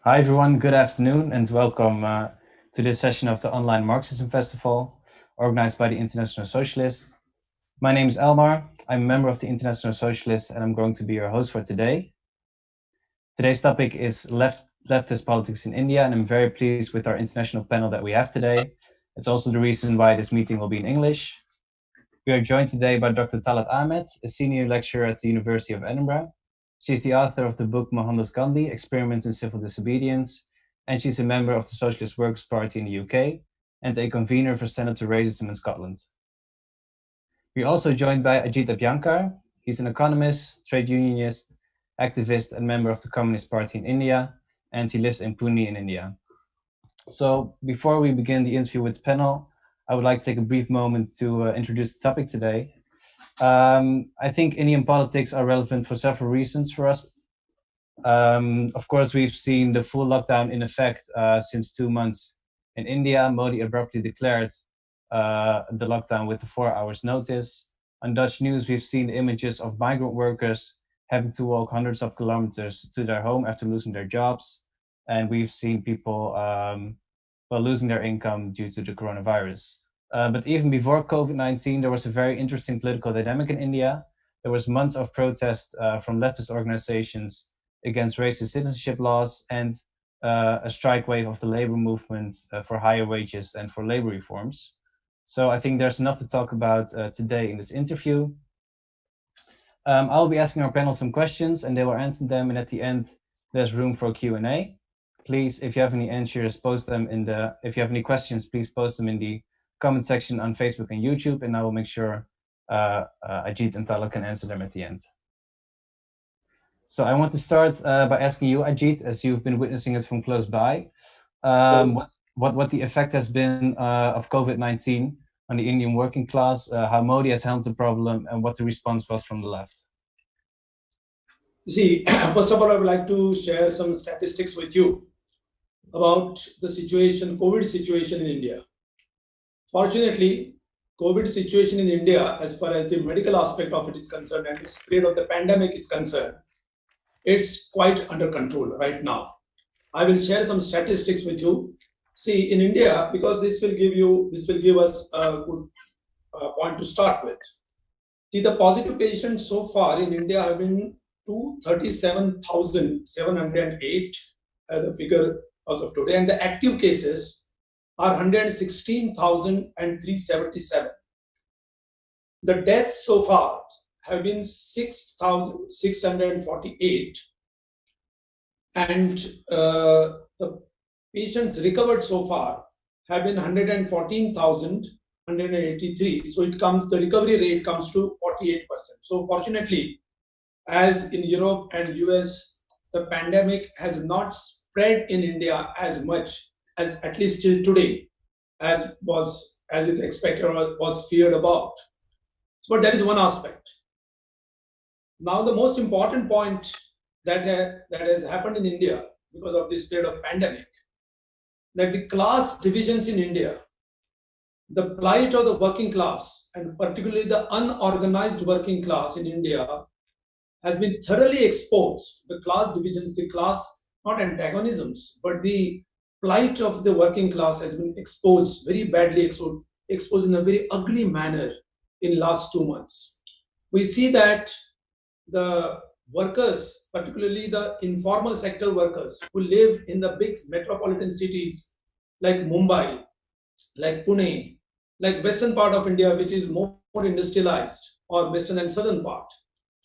Hi everyone, good afternoon and welcome to this session of the Online Marxism Festival organized by the International Socialists. My name is Elmar, I'm a member of the International Socialists and I'm going to be your host for today. Today's topic is leftist politics in India and I'm very pleased with our international panel that we have today. It's also the reason why this meeting will be in English. We are joined today by Dr. Talat Ahmed, a senior lecturer at the University of Edinburgh. She's the author of the book Mohandas Gandhi, Experiments in Civil Disobedience, and she's a member of the Socialist Workers Party in the UK and a convener for Senator Racism in Scotland. We're also joined by Ajit Abhyankar. He's an economist, trade unionist, activist, and member of the Communist Party in India, and he lives in Pune in India. So before we begin the interview with the panel, I would like to take a brief moment to introduce the topic today. I think Indian politics are relevant for several reasons for us. Of course, we've seen the full lockdown in effect since 2 months in India. Modi abruptly declared the lockdown with a 4 hours notice. On Dutch news, we've seen images of migrant workers having to walk hundreds of kilometers to their home after losing their jobs. And we've seen people losing their income due to the coronavirus. But even before COVID-19, there was a very interesting political dynamic in India. There was months of protest from leftist organizations against racist citizenship laws and a strike wave of the labor movement for higher wages and for labor reforms. So I think there's enough to talk about today in this interview. I'll be asking our panel some questions and they will answer them, and at the end there's room for a Q&A. Please, if you have any answers, post them if you have any questions, please post them in the comment section on Facebook and YouTube, and I will make sure Ajit and Talat can answer them at the end. So I want to start by asking you, Ajit, as you've been witnessing it from close by, what the effect has been of COVID-19 on the Indian working class, how Modi has handled the problem, and what the response was from the left. See, first of all, I would like to share some statistics with you about the situation, COVID situation in India. Fortunately, COVID situation in India, as far as the medical aspect of it is concerned and the spread of the pandemic is concerned, it's quite under control right now. I will share some statistics with you. See, in India, because this will give us a good point to start with. See, the positive patients so far in India have been 237,708 as the figure as of today, and the active cases are 116,377. The deaths so far have been 6,648, and the patients recovered so far have been 114,183. So the recovery rate comes to 48%. So fortunately, as in Europe and US, the pandemic has not spread in India as much as, at least till today, as is expected or was feared about. So that is one aspect. Now, the most important point that has happened in India because of this period of pandemic, that the class divisions in India, the plight of the working class, and particularly the unorganized working class in India, has been thoroughly exposed. The class divisions, not antagonisms, but the plight of the working class has been exposed, very badly exposed in a very ugly manner in last 2 months. We see that the workers, particularly the informal sector workers who live in the big metropolitan cities like Mumbai, like Pune, like western part of India, which is more industrialized, or western and southern part.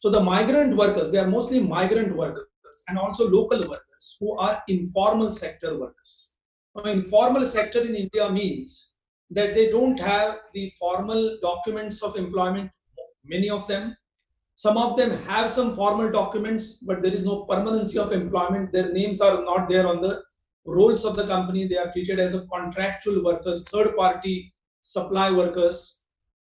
So the migrant workers, they are mostly migrant workers and also local workers who are informal sector workers. Now, informal sector in India means that they don't have the formal documents of employment, many of them. Some of them have some formal documents, but there is no permanency of employment. Their names are not there on the rolls of the company. They are treated as a contractual workers, third party supply workers.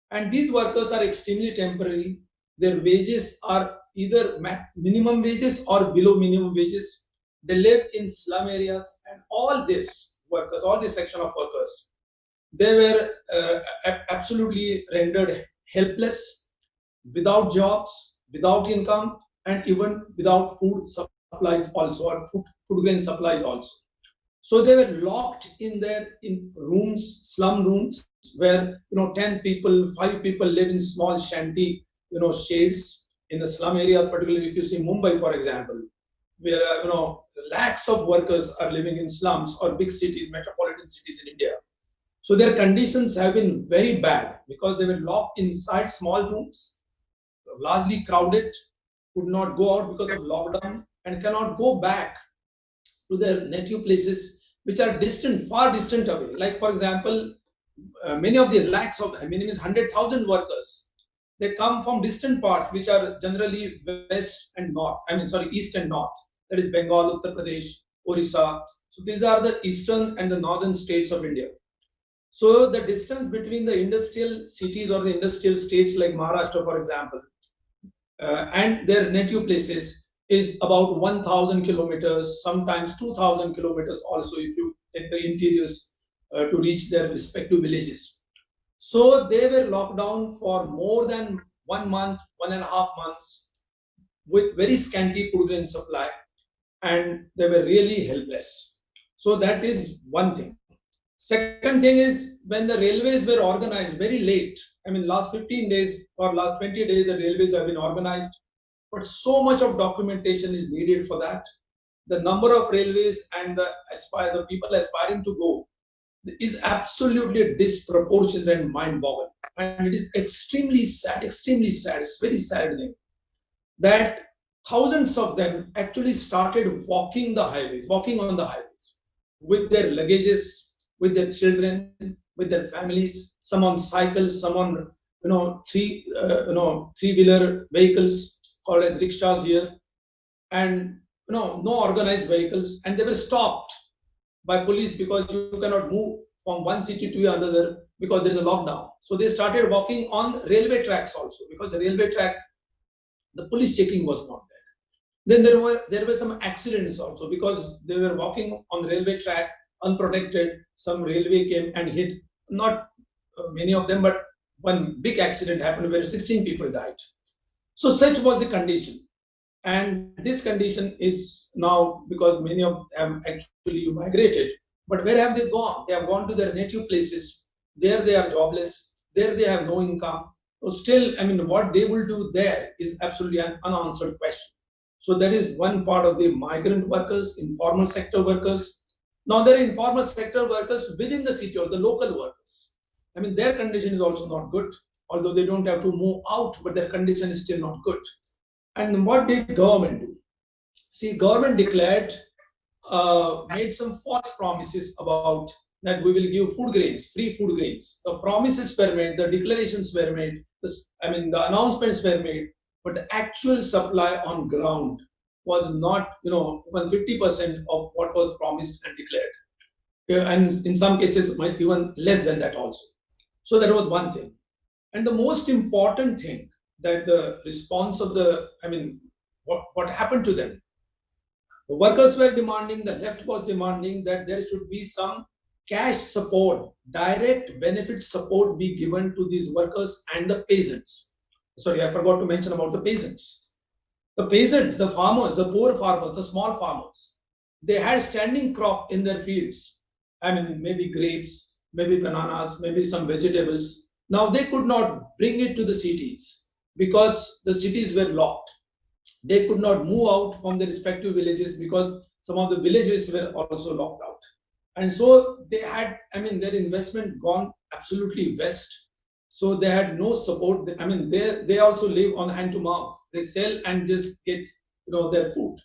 And these workers are extremely temporary. Their wages are either minimum wages or below minimum wages. They live in slum areas, and all these workers, all this section of workers, they were absolutely rendered helpless, without jobs, without income, and even without food supply. supplies also, or food grain supplies also. So they were locked in rooms, slum rooms, where 10 people, 5 people live in small shanty, shades in the slum areas. Particularly if you see Mumbai, for example, where lakhs of workers are living in slums or big cities, metropolitan cities in India. So their conditions have been very bad because they were locked inside small rooms, largely crowded, could not go out because of lockdown, and cannot go back to their native places, which are distant, far distant away. Like, for example, many of the lakhs of, means 100,000 workers, they come from distant parts, which are generally west and north, east and north. That is Bengal, Uttar Pradesh, Orissa. So these are the eastern and the northern states of India. So the distance between the industrial cities or the industrial states like Maharashtra, for example, and their native places is about 1,000 kilometers, sometimes 2,000 kilometers also if you take the interiors to reach their respective villages. So they were locked down for more than 1 month, 1.5 months with very scanty food grain supply, and they were really helpless. So that is one thing. Second thing is, when the railways were organized very late, last 15 days or last 20 days, the railways have been organized, but so much of documentation is needed for that. The number of railways and the people aspiring to go is absolutely disproportionate and mind-boggling. And it is extremely sad. It's very saddening that thousands of them actually started walking on the highways with their luggages, with their children, with their families, some on cycles, some on three-wheeler vehicles called as rickshaws here, and no organized vehicles, and they were stopped by police because you cannot move from one city to another because there's a lockdown. So they started walking on railway tracks also, because the railway tracks, the police checking was not there. Then there were some accidents also because they were walking on the railway track unprotected. Some railway came and hit, not many of them, but one big accident happened where 16 people died. So such was the condition. And this condition is now, because many of them actually migrated. But where have they gone? They have gone to their native places. There they are jobless. There they have no income. So still, what they will do there is absolutely an unanswered question. So that is one part of the migrant workers, informal sector workers. Now there are informal sector workers within the city or the local workers. Their condition is also not good, although they don't have to move out, but their condition is still not good. And what did government do? See, government declared, made some false promises about that we will give food grains, free food grains. The promises were made, the declarations were made, the announcements were made, but the actual supply on ground was not, even 50% of what was promised and declared. And in some cases, might even less than that also. So that was one thing. And the most important thing, that the response of what happened to them. The workers were demanding, the left was demanding that there should be some cash support, direct benefit support be given to these workers and the peasants. Sorry, I forgot to mention about the peasants. The peasants, the farmers, the poor farmers, the small farmers, they had standing crop in their fields. Maybe grapes, maybe bananas, maybe some vegetables. Now they could not bring it to the cities because the cities were locked. They could not move out from their respective villages because some of the villages were also locked out. And so they had, their investment gone absolutely west. So they had no support. They also live on hand to mouth. They sell and just get, their food.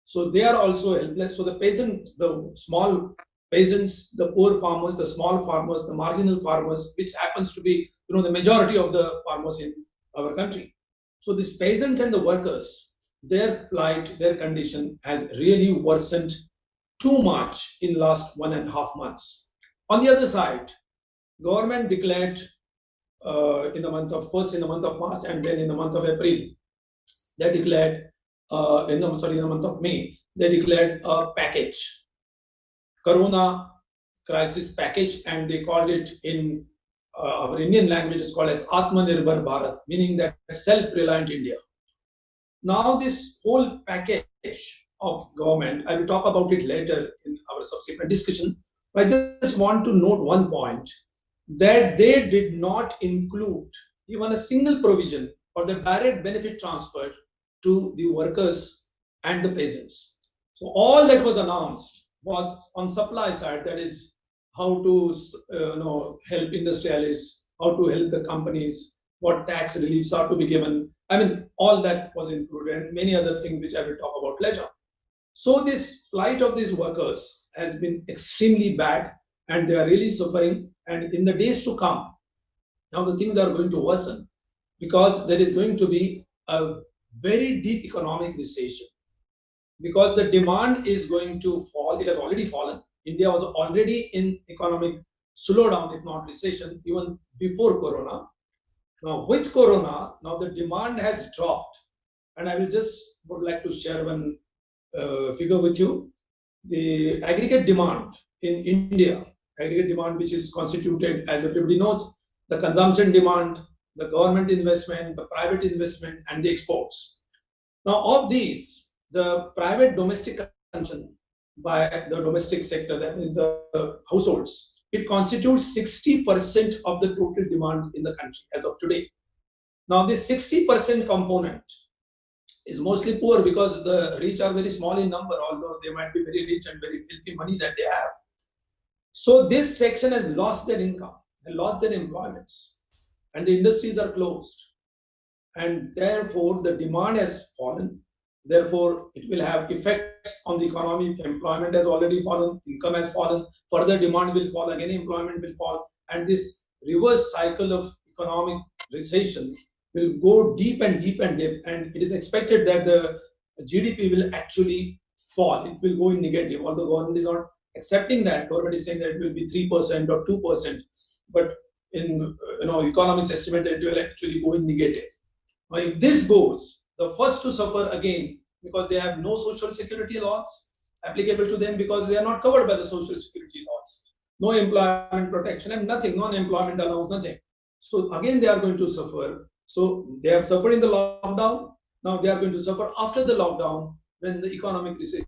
So they are also helpless. So the peasants, the small peasants, the poor farmers, the small farmers, the marginal farmers, which happens to be, the majority of the farmers in our country. So these peasants and the workers, their plight, their condition has really worsened too much in last 1.5 months. On the other side, government declared in the month of March and then in the month of April, they declared in the month of May, they declared a package, corona crisis package, and they called it in our Indian language is called as Atmanirbhar Bharat, meaning that self-reliant India. Now this whole package of government. I will talk about it later in our subsequent discussion. I just want to note one point, that they did not include even a single provision for the direct benefit transfer to the workers and the peasants. So all that was announced was on supply side, that is how to help industrialists, how to help the companies, what tax reliefs are to be given. I mean, all that was included, and many other things which I will talk about later. So this plight of these workers has been extremely bad, and they are really suffering. And in the days to come, now the things are going to worsen, because there is going to be a very deep economic recession, because the demand is going to fall. It has already fallen. India was already in economic slowdown, if not recession, even before Corona. Now, with Corona, now the demand has dropped. And I will just would like to share one figure with you. The aggregate demand in India, aggregate demand which is constituted, as everybody knows, the consumption demand, the government investment, the private investment, and the exports. Now, of these, the private domestic consumption by the domestic sector, that means the households, it constitutes 60% of the total demand in the country as of today. Now, this 60% component is mostly poor, because the rich are very small in number, although they might be very rich and very filthy money that they have. So this section has lost their income, they lost their employments, and the industries are closed. And therefore, the demand has fallen. Therefore, it will have effects on the economy. Employment has already fallen, income has fallen, further demand will fall, again employment will fall. And this reverse cycle of economic recession will go deep and deep and deep. And it is expected that the GDP will actually fall. It will go in negative, although government is not accepting that. Government is saying that it will be 3% or 2%. But in economists estimate that it will actually go in negative. Now, if this goes, the first to suffer again, because they have no social security laws applicable to them, because they are not covered by the social security laws, no employment protection and nothing, non-employment allowance, nothing. So again, they are going to suffer. So they have suffered in the lockdown. Now they are going to suffer after the lockdown, when the economic recession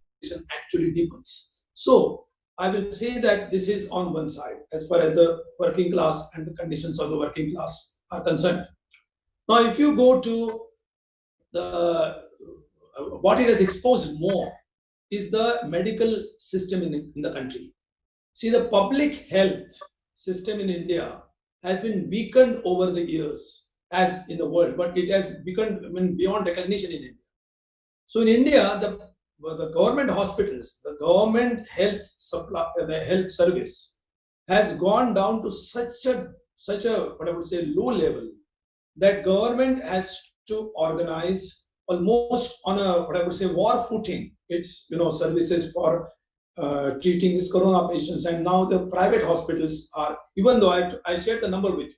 actually deepens. So I will say that this is on one side, as far as the working class and the conditions of the working class are concerned. Now, if you go to the what it has exposed more is the medical system in the country. See, the public health system in India has been weakened over the years, as in the world, but it has weakened beyond recognition in India. So in India, the government hospitals, the government health supply, the health service has gone down to such a what I would say low level, that government has to organize almost on a what I would say war footing its services for treating these corona patients. And now the private hospitals are, even though I shared the number with you,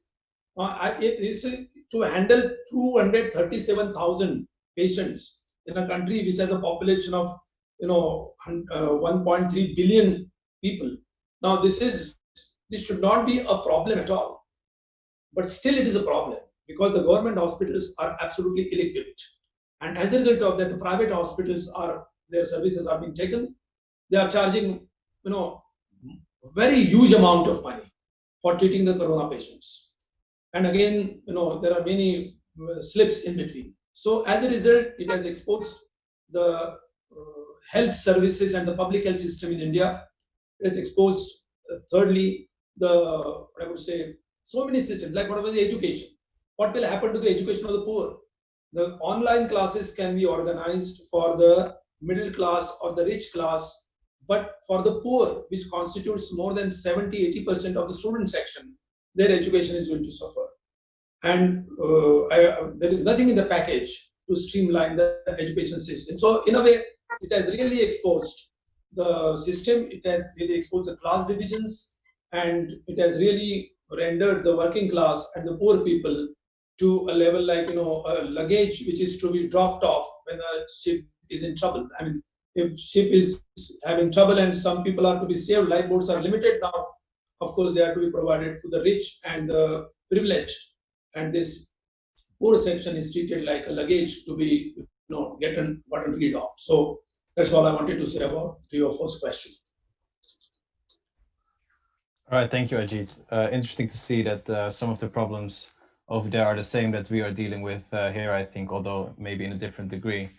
it's to handle 237,000 patients in a country which has a population of 1.3 billion people. Now this should not be a problem at all, but still it is a problem, because the government hospitals are absolutely ill-equipped. And as a result of that, the private hospitals their services are being taken. They are charging, very huge amount of money for treating the corona patients. And again, there are many slips in between. So as a result, it has exposed the health services and the public health system in India. It has exposed, thirdly, what I would say, so many systems, like what about the education? What will happen to the education of the poor? The online classes can be organized for the middle class or the rich class, but for the poor, which constitutes more than 70-80% of the student section, their education is going to suffer. And there is nothing in the package to streamline the education system. So in a way, it has really exposed the system, it has really exposed the class divisions, and it has really rendered the working class and the poor people to a level like a luggage which is to be dropped off when a ship is in trouble. I mean, if ship is having trouble and some people are to be saved, lifeboats are limited now. Of course, they are to be provided to the rich and the privileged, and this poor section is treated like a luggage to be gotten rid of. So That's all I wanted to say about to your first question. All right, thank you, Ajit. Interesting to see that some of the problems over there are the same that we are dealing with here, I think, although maybe in a different degree.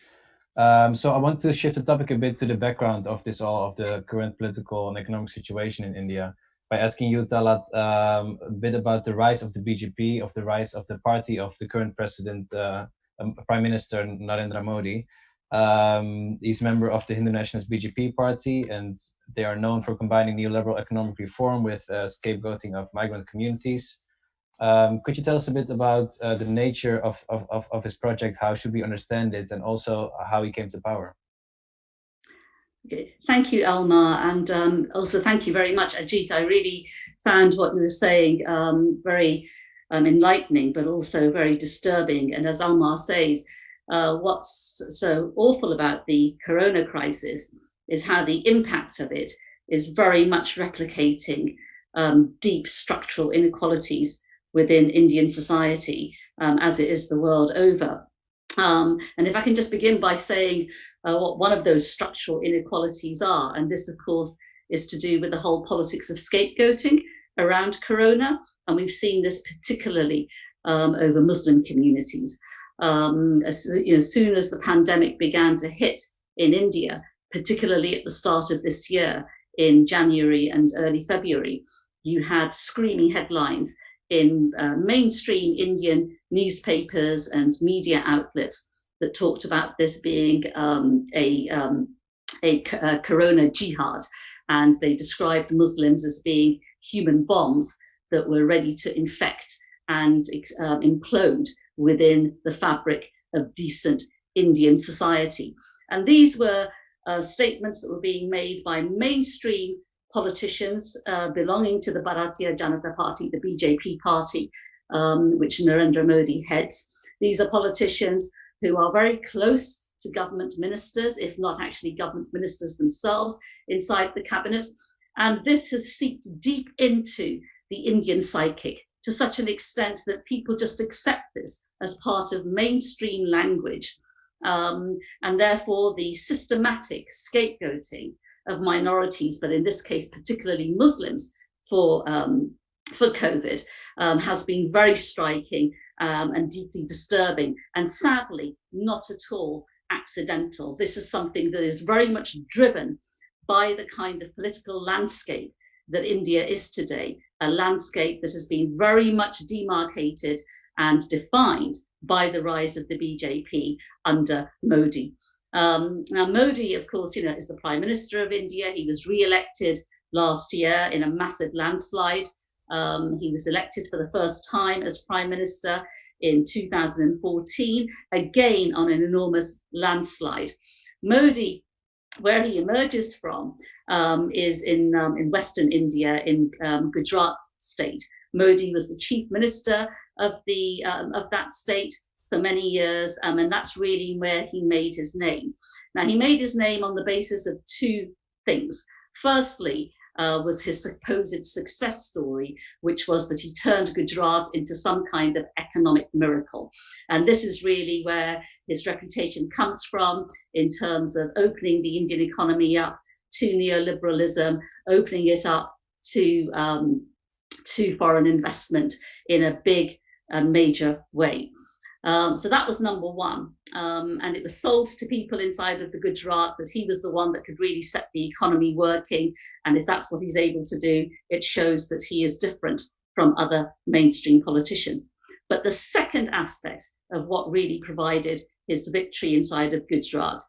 So I want to shift the topic a bit to the background of this all, of the current political and economic situation in India, by asking you, Talat, a bit about the rise of the BJP, of the rise of the party of the current president, Prime Minister Narendra Modi. He's a member of the Hindu nationalist BJP party, and they are known for combining neoliberal economic reform with scapegoating of migrant communities. Could you tell us a bit about the nature of his project? How should we understand it, and also how he came to power? Okay. Thank you, Elmar, and also thank you very much, Ajit. I really found what you were saying very enlightening, but also very disturbing. And as Elmar says, what's so awful about the corona crisis is how the impact of it is very much replicating deep structural inequalities within Indian society, as it is the world over. And if I can just begin by saying what one of those structural inequalities are, and this, of course, is to do with the whole politics of scapegoating around corona, and we've seen this particularly over Muslim communities. As soon as the pandemic began to hit in India, particularly at the start of this year, in January and early February, you had screaming headlines in mainstream Indian newspapers and media outlets that talked about this being a corona jihad, and they described Muslims as being human bombs that were ready to infect and implode within the fabric of decent Indian society. And these were statements that were being made by mainstream politicians belonging to the Bharatiya Janata Party, the BJP party, which Narendra Modi heads. These are politicians who are very close to government ministers, if not actually government ministers themselves, inside the cabinet. And this has seeped deep into the Indian psychic to such an extent that people just accept this as part of mainstream language. And therefore, the systematic scapegoating of minorities, but in this case, particularly Muslims, for COVID, has been very striking and deeply disturbing, and sadly, not at all accidental. This is something that is very much driven by the kind of political landscape that India is today, a landscape that has been very much demarcated and defined by the rise of the BJP under Modi. Now, Modi, of course, is the Prime Minister of India. He was re-elected last year in a massive landslide. He was elected for the first time as Prime Minister in 2014, again on an enormous landslide. Modi, where he emerges from, is in Western India, in Gujarat state. Modi was the Chief Minister of that state for many years, and that's really where he made his name. Now, he made his name on the basis of two things. Firstly, was his supposed success story, which was that he turned Gujarat into some kind of economic miracle. And this is really where his reputation comes from, in terms of opening the Indian economy up to neoliberalism, opening it up to foreign investment in a big and major way. So that was number one. And it was sold to people inside of the Gujarat that he was the one that could really set the economy working. And if that's what he's able to do, it shows that he is different from other mainstream politicians. But the second aspect of what really provided his victory inside of Gujarat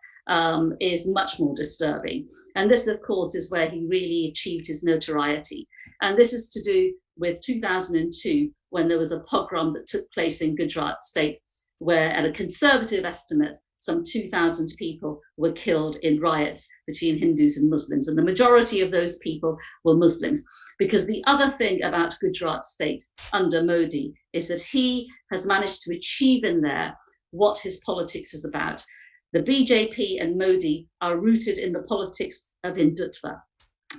is much more disturbing. And this, of course, is where he really achieved his notoriety. And this is to do with 2002, when there was a pogrom that took place in Gujarat state, where, at a conservative estimate, some 2,000 people were killed in riots between Hindus and Muslims. And the majority of those people were Muslims. Because the other thing about Gujarat state under Modi is that he has managed to achieve in there what his politics is about. The BJP and Modi are rooted in the politics of Hindutva.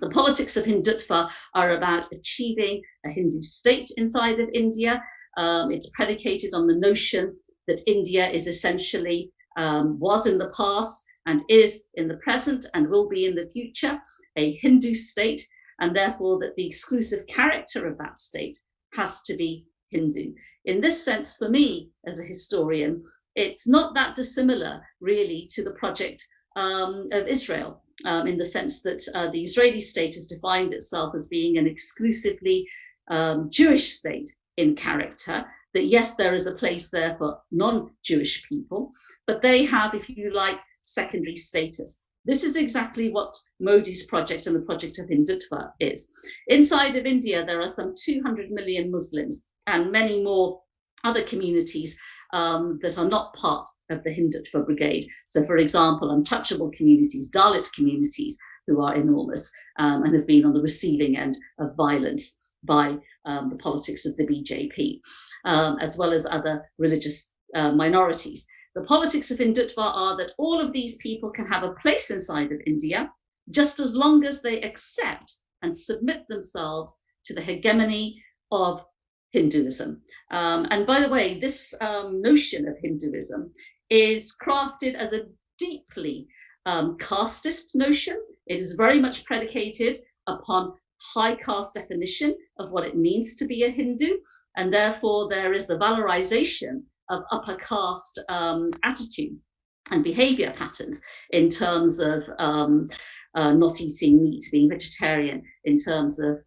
The politics of Hindutva are about achieving a Hindu state inside of India. It's predicated on the notion that India is essentially, was in the past, and is in the present and will be in the future a Hindu state, and therefore that the exclusive character of that state has to be Hindu. In this sense, for me as a historian, it's not that dissimilar really to the project of Israel, in the sense that the Israeli state has defined itself as being an exclusively Jewish state in character, that yes, there is a place there for non-Jewish people, but they have, if you like, secondary status. This is exactly what Modi's project and the project of Hindutva is. Inside of India, there are some 200 million Muslims and many more other communities that are not part of the Hindutva brigade. So, for example, untouchable communities, Dalit communities, who are enormous and have been on the receiving end of violence by the politics of the BJP, as well as other religious minorities. The politics of Hindutva are that all of these people can have a place inside of India, just as long as they accept and submit themselves to the hegemony of Hinduism. And by the way, this notion of Hinduism is crafted as a deeply casteist notion. It is very much predicated upon high caste definition of what it means to be a Hindu, and therefore there is the valorization of upper caste attitudes and behavior patterns in terms of not eating meat, being vegetarian, in terms of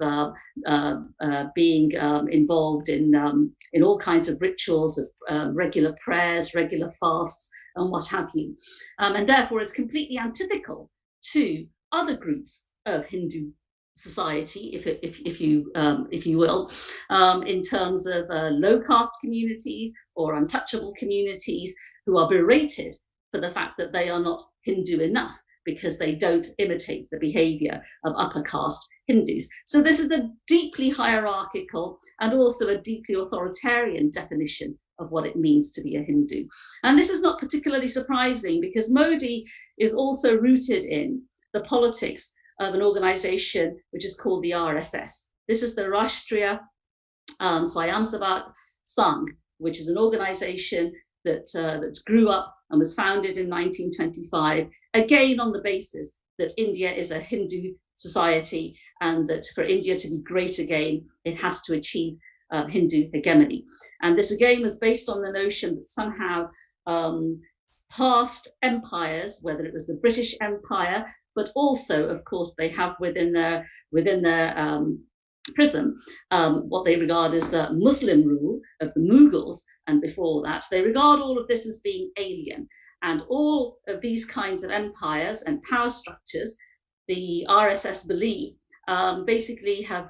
being involved in all kinds of rituals of regular prayers, regular fasts, and what have you. And therefore it's completely antithetical to other groups of Hindu society, if you will, in terms of low caste communities or untouchable communities who are berated for the fact that they are not Hindu enough because they don't imitate the behavior of upper caste Hindus. So this is a deeply hierarchical and also a deeply authoritarian definition of what it means to be a Hindu. And this is not particularly surprising because Modi is also rooted in the politics of an organization which is called the RSS. This is the Rashtriya Swayamsevak Sangh, which is an organization that grew up and was founded in 1925, again on the basis that India is a Hindu society and that for India to be great again, it has to achieve Hindu hegemony. And this again was based on the notion that somehow past empires, whether it was the British Empire, but also, of course, they have within their prism what they regard as the Muslim rule of the Mughals, and before that, they regard all of this as being alien. And all of these kinds of empires and power structures, the RSS believe, basically have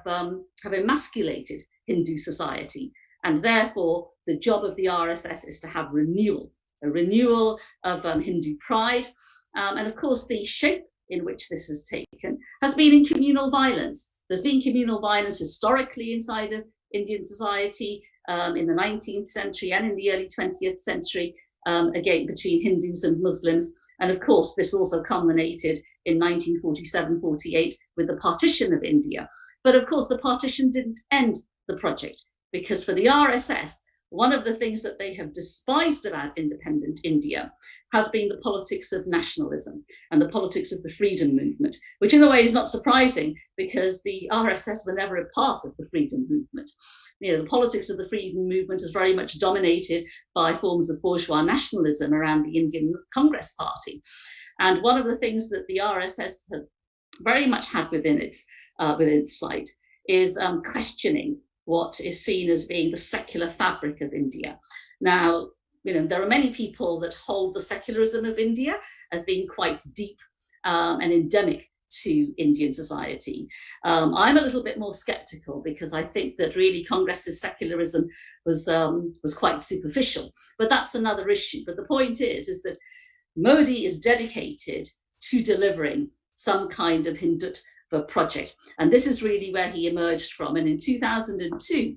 emasculated Hindu society. And therefore, the job of the RSS is to have renewal, a renewal of Hindu pride. And of course, the shape in which this has taken has been in communal violence. There's been communal violence historically inside of Indian society in the 19th century and in the early 20th century, again, between Hindus and Muslims. And of course, this also culminated in 1947-48 with the partition of India. But of course, the partition didn't end the project, because for the RSS, one of the things that they have despised about independent India has been the politics of nationalism and the politics of the freedom movement, which in a way is not surprising because the RSS were never a part of the freedom movement. You know, the politics of the freedom movement is very much dominated by forms of bourgeois nationalism around the Indian Congress Party. And one of the things that the RSS have very much had within its sight is questioning what is seen as being the secular fabric of India. Now, you know, there are many people that hold the secularism of India as being quite deep and endemic to Indian society. I'm a little bit more skeptical because I think that really Congress's secularism was quite superficial, but that's another issue. But the point is that Modi is dedicated to delivering some kind of Hindutva project. And this is really where he emerged from. And in 2002,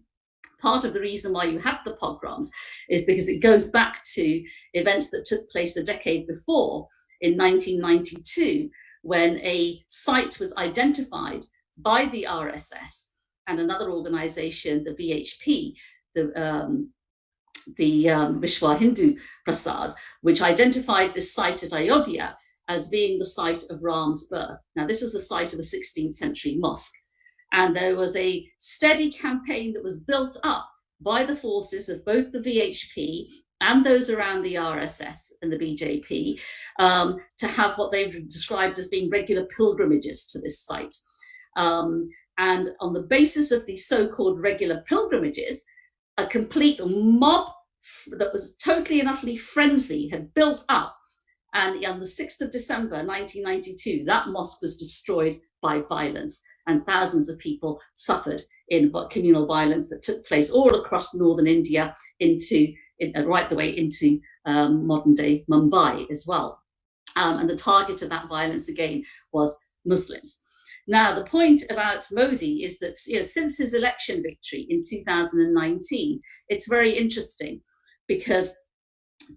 part of the reason why you have the pogroms is because it goes back to events that took place a decade before, in 1992, when a site was identified by the RSS and another organization, the VHP, the Vishwa Hindu Prasad, which identified this site at Ayodhya as being the site of Ram's birth. Now, this is the site of a 16th century mosque. And there was a steady campaign that was built up by the forces of both the VHP and those around the RSS and the BJP to have what they've described as being regular pilgrimages to this site. And on the basis of these so-called regular pilgrimages, a complete mob that was totally and utterly frenzy had built up. And on the 6th of December, 1992, that mosque was destroyed by violence, and thousands of people suffered in communal violence that took place all across northern India right the way into modern-day Mumbai as well. And the target of that violence, again, was Muslims. Now, the point about Modi is that since his election victory in 2019, it's very interesting because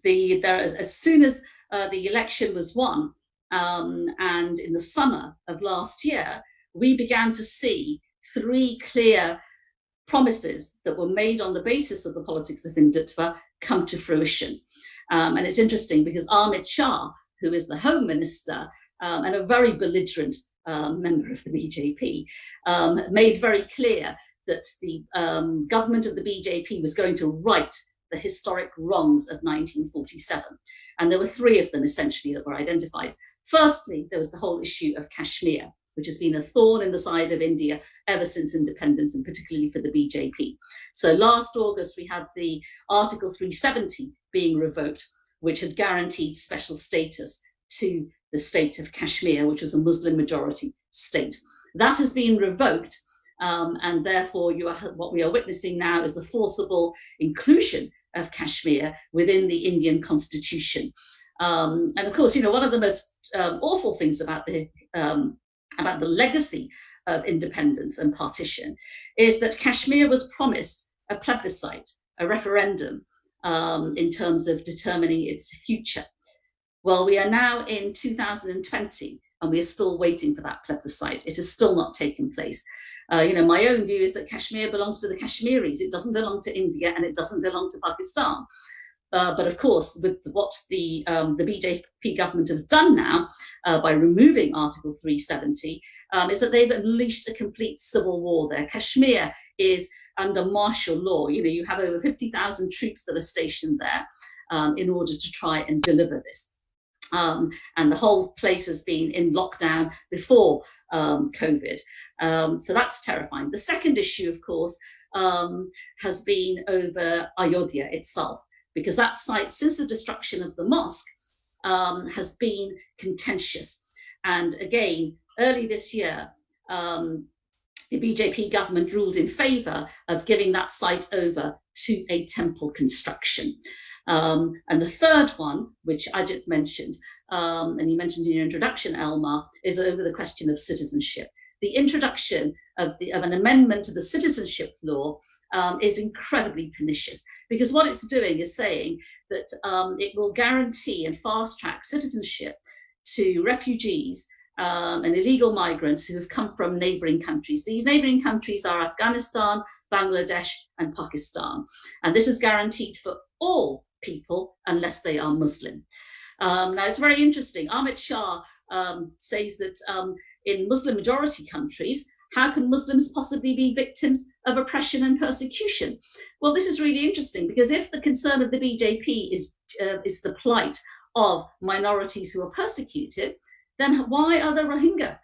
as soon as the election was won, and in the summer of last year, we began to see 3 clear promises that were made on the basis of the politics of Hindutva come to fruition. And it's interesting because Amit Shah, who is the Home Minister and a very belligerent member of the BJP, made very clear that the government of the BJP was going to right the historic wrongs of 1947. And there were 3 of them essentially that were identified. Firstly, there was the whole issue of Kashmir, which has been a thorn in the side of India ever since independence, and particularly for the BJP. So last August, we had the Article 370 being revoked, which had guaranteed special status to the state of Kashmir, which was a Muslim majority state. That has been revoked, and therefore what we are witnessing now is the forcible inclusion of Kashmir within the Indian constitution. And of course, one of the most awful things about the legacy of independence and partition is that Kashmir was promised a plebiscite, a referendum, in terms of determining its future. Well, we are now in 2020 and we are still waiting for that plebiscite. It has still not taken place. My own view is that Kashmir belongs to the Kashmiris. It doesn't belong to India and it doesn't belong to Pakistan. But of course, with what the BJP government has done now by removing Article 370, is that they've unleashed a complete civil war there. Kashmir is under martial law. You have over 50,000 troops that are stationed there in order to try and deliver this. And the whole place has been in lockdown before COVID. So that's terrifying. The second issue, of course, has been over Ayodhya itself, because that site, since the destruction of the mosque, has been contentious. And again, early this year, the BJP government ruled in favour of giving that site over to a temple construction. And the third one, which Ajit mentioned, and you mentioned in your introduction, Elmar, is over the question of citizenship. The introduction of an amendment to the citizenship law is incredibly pernicious, because what it's doing is saying that it will guarantee and fast-track citizenship to refugees and illegal migrants who have come from neighbouring countries. These neighbouring countries are Afghanistan, Bangladesh, and Pakistan. And this is guaranteed for all people unless they are Muslim. Now, it's very interesting. Amit Shah says that in Muslim majority countries, how can Muslims possibly be victims of oppression and persecution? Well, this is really interesting, because if the concern of the BJP is the plight of minorities who are persecuted, then why are the Rohingya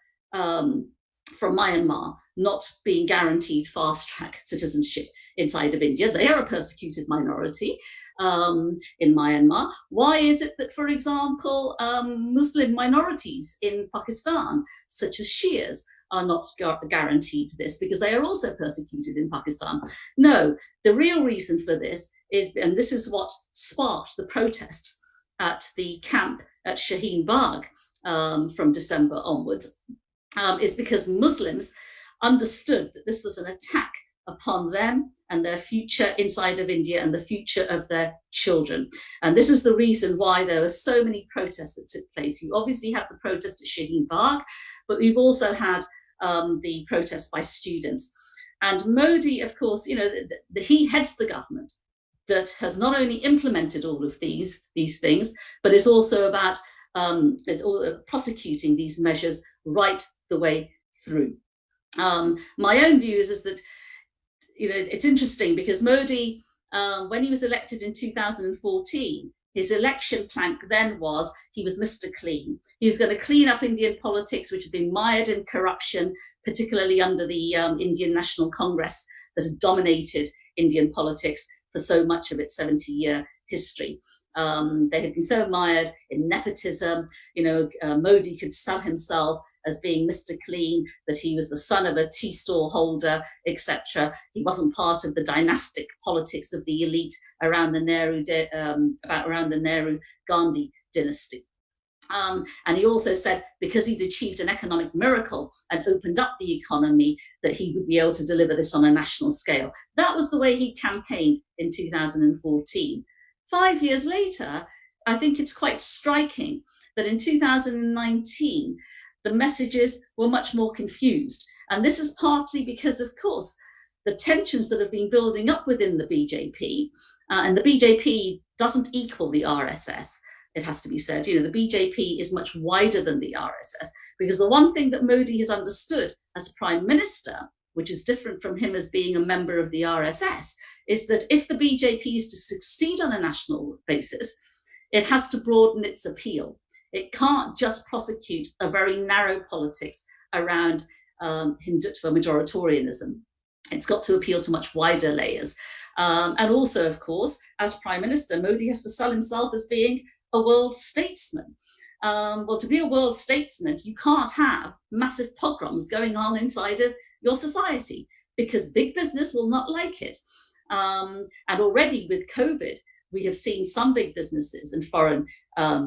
from Myanmar not being guaranteed fast-track citizenship inside of India? They are a persecuted minority in Myanmar. Why is it that, for example, Muslim minorities in Pakistan, such as Shias, are not guaranteed this, because they are also persecuted in Pakistan? No, the real reason for this is, and this is what sparked the protests at the camp at Shaheen Bagh from December onwards, is because Muslims understood that this was an attack upon them and their future inside of India and the future of their children. And this is the reason why there were so many protests that took place. You obviously had the protest at Shaheen Bagh, but we've also had the protests by students. And Modi, of course, he heads the government that has not only implemented all of these things, but is also about is all prosecuting these measures right the way through. My own view is that, you know, it's interesting because Modi, when he was elected in 2014, his election plank then was he was Mr. Clean. He was going to clean up Indian politics, which had been mired in corruption, particularly under the Indian National Congress that had dominated Indian politics for so much of its 70-year history. They had been so mired in nepotism. You know, Modi could sell himself as being Mr. Clean, that he was the son of a tea stall holder, etc. He wasn't part of the dynastic politics of the elite around the Nehru Gandhi dynasty. And he also said because he'd achieved an economic miracle and opened up the economy, that he would be able to deliver this on a national scale. That was the way he campaigned in 2014. 5 years later, I think it's quite striking that in 2019, the messages were much more confused. And this is partly because, of course, the tensions that have been building up within the BJP, and the BJP doesn't equal the RSS, it has to be said. You know, the BJP is much wider than the RSS, because the one thing that Modi has understood as Prime Minister, which is different from him as being a member of the RSS, is that if the BJP is to succeed on a national basis, it has to broaden its appeal. It can't just prosecute a very narrow politics around Hindutva majoritarianism. It's got to appeal to much wider layers. And also, of course, as Prime Minister, Modi has to sell himself as being a world statesman. Well, to be a world statesman, you can't have massive pogroms going on inside of your society, because big business will not like it. And already with COVID, we have seen some big businesses and foreign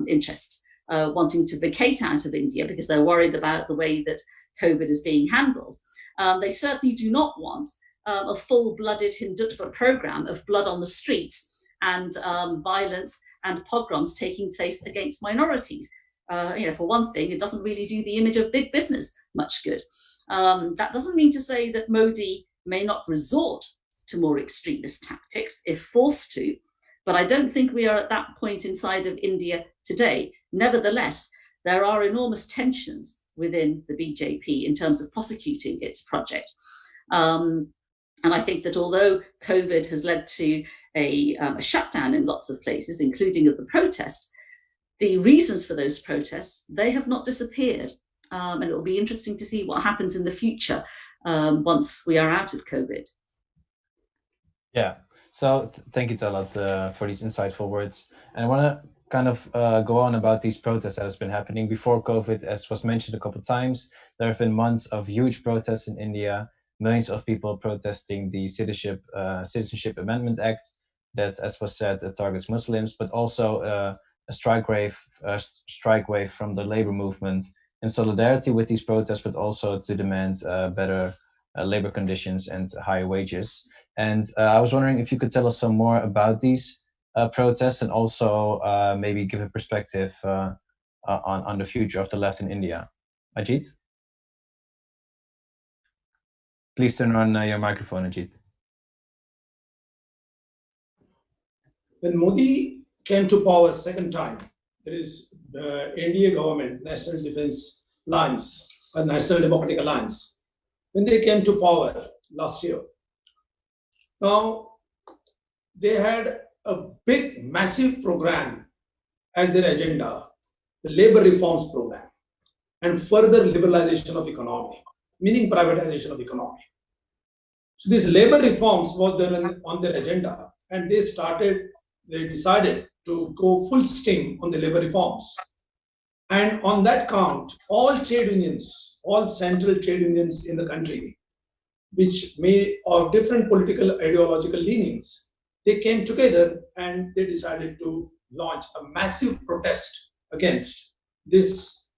interests wanting to vacate out of India because they're worried about the way that COVID is being handled. They certainly do not want a full-blooded Hindutva program of blood on the streets and violence and pogroms taking place against minorities. You know, for one thing, it doesn't really do the image of big business much good. That doesn't mean to say that Modi may not resort to more extremist tactics if forced to, but I don't think we are at that point inside of India today. Nevertheless, there are enormous tensions within the BJP in terms of prosecuting its project. And I think that although COVID has led to a shutdown in lots of places, including of the protest, the reasons for those protests, they have not disappeared. And it will be interesting to see what happens in the future once we are out of COVID. Yeah, so thank you, Talat, for these insightful words. And I want to kind of go on about these protests that has been happening before COVID. As was mentioned a couple of times, there have been months of huge protests in India, millions of people protesting the Citizenship Amendment Act that, as was said, targets Muslims, but also a strike wave from the labor movement in solidarity with these protests, but also to demand better labor conditions and higher wages. And I was wondering if you could tell us some more about these protests, and also maybe give a perspective on the future of the left in India. Ajit? Please turn on your microphone, Ajit. When Modi came to power second time, there is the NDA government, National Defense Alliance, or National Democratic Alliance. When they came to power last year, now they had a big, massive program as their agenda, the labor reforms program, and further liberalization of economy, meaning privatization of economy. So these labor reforms was there on their agenda, and they decided to go full steam on the labor reforms. And on that count, all trade unions, all central trade unions in the country, which may of different political ideological leanings, they came together and they decided to launch a massive protest against this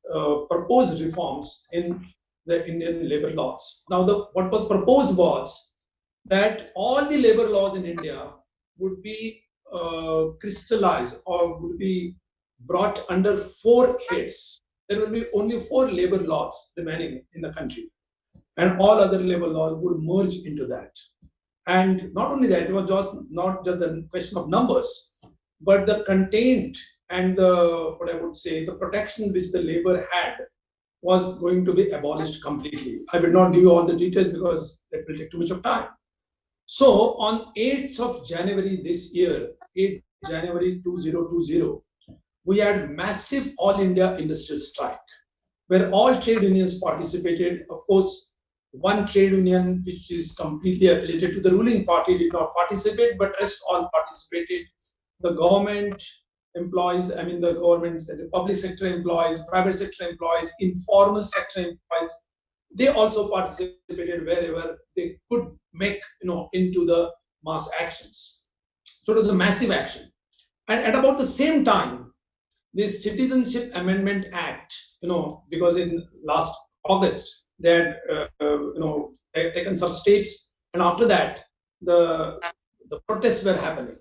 proposed reforms in the Indian labor laws. Now, what was proposed was that all the labor laws in India would be crystallized or would be brought under 4 heads. There will be only 4 labor laws remaining in the country, and all other labor laws would merge into that. And not only that, it was just not just the question of numbers, but the content and what I would say, the protection which the labor had was going to be abolished completely. I will not give you all the details because that will take too much of time. So on 8th of January this year, 8th January 2020, we had massive all India industrial strike where all trade unions participated. Of course, one trade union which is completely affiliated to the ruling party did not participate, but rest all participated. The government employees, I mean the government, the public sector employees, private sector employees, informal sector employees, they also participated wherever they could make into the mass actions. So it was a massive action. And at about the same time, this Citizenship Amendment Act, because in last August they had taken some steps, and after that the protests were happening.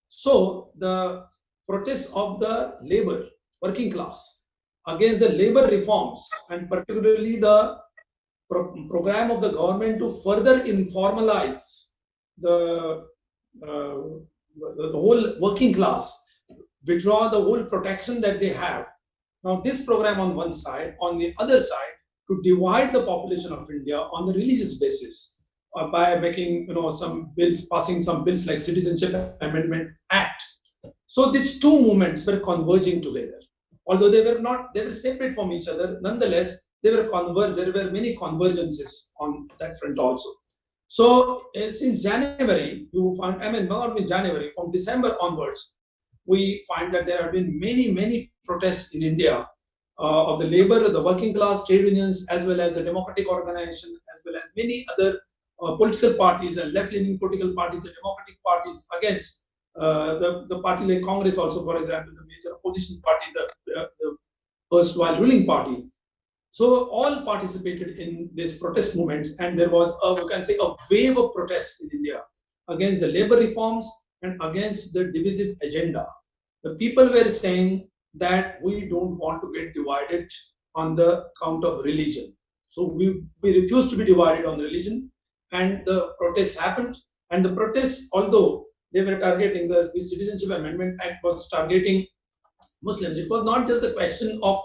So the protests of the labor, working class, against the labor reforms, and particularly the program of the government to further informalize the whole working class, withdraw the whole protection that they have. Now, this program on one side, on the other side, to divide the population of India on the religious basis by making some bills, passing some bills like Citizenship Amendment Act. So these two movements were converging together. Although they were separate from each other, nonetheless, there were many convergences on that front also. So since January, not in January, from December onwards, we find that there have been many protests in India of the labor, the working class, trade unions, as well as the democratic organization, as well as many other political parties and left-leaning political parties, the democratic parties against the party like Congress also, for example, the major opposition party, the erstwhile ruling party. So all participated in these protest movements, and there was a wave of protests in India against the labor reforms and against the divisive agenda. The people were saying that we don't want to get divided on the count of religion. So we refuse to be divided on religion, and the protests happened. And the protests, although they were targeting the Citizenship Amendment Act was targeting Muslims, it was not just a question of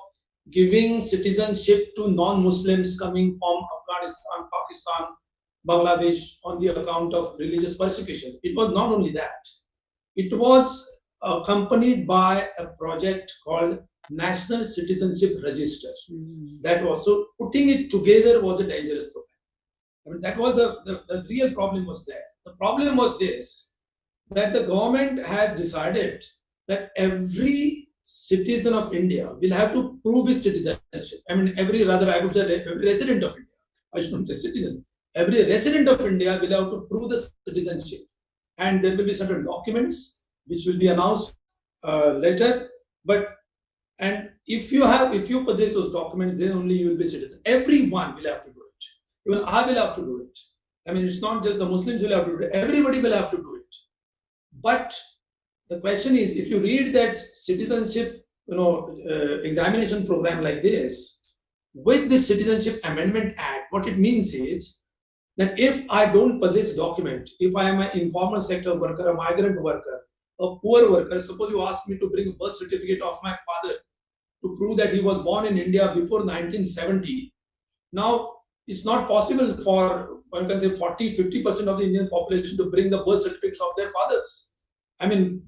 giving citizenship to non-Muslims coming from Afghanistan, Pakistan, Bangladesh on the account of religious persecution. It was not only that. It was accompanied by a project called National Citizenship Register. That was, so putting it together was a dangerous program. I mean, that was the real problem was there. The problem was this, that the government has decided that every citizen of India will have to prove his citizenship. I mean, every resident of India. I should not say citizen. Every resident of India will have to prove the citizenship, and there will be certain documents which will be announced later. And if you possess those documents, then only you will be citizen. Everyone will have to do it. Even I will have to do it. I mean, it's not just the Muslims will have to do it. Everybody will have to do it. But the question is, if you read that citizenship, examination program like this, with this Citizenship Amendment Act, what it means is that if I don't possess document, if I am an informal sector worker, a migrant worker, a poor worker, suppose you ask me to bring a birth certificate of my father to prove that he was born in India before 1970. Now, it's not possible for, one can say, 40-50% of the Indian population to bring the birth certificates of their fathers. I mean,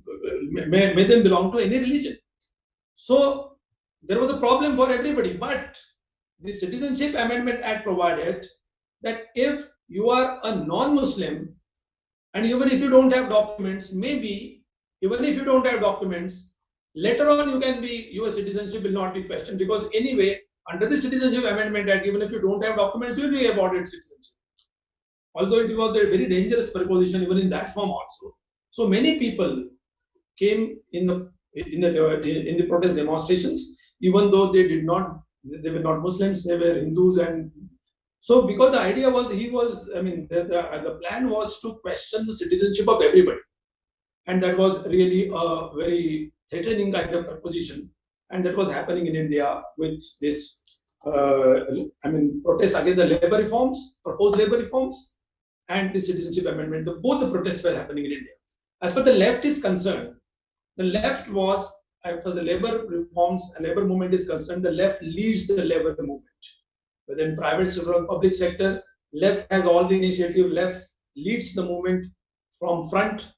may them belong to any religion. So there was a problem for everybody. But the Citizenship Amendment Act provided that if you are a non-Muslim, and even if you don't have documents, later on your citizenship will not be questioned, because anyway, under the Citizenship Amendment Act, even if you don't have documents, you will be awarded citizenship. Although it was a very dangerous proposition, even in that form also. So many people came in the protest demonstrations, even though they were not Muslims, they were Hindus, and so because the idea was the plan was to question the citizenship of everybody, and that was really a very threatening kind of proposition, and that was happening in India with this protests against the labor reforms, proposed labor reforms, and the Citizenship Amendment. Both the protests were happening in India. As far as the left is concerned, the left was as far as the labor reforms and labor movement is concerned, the left leads the labor movement. Whether in private sector or public sector, left has all the initiative, left leads the movement from front.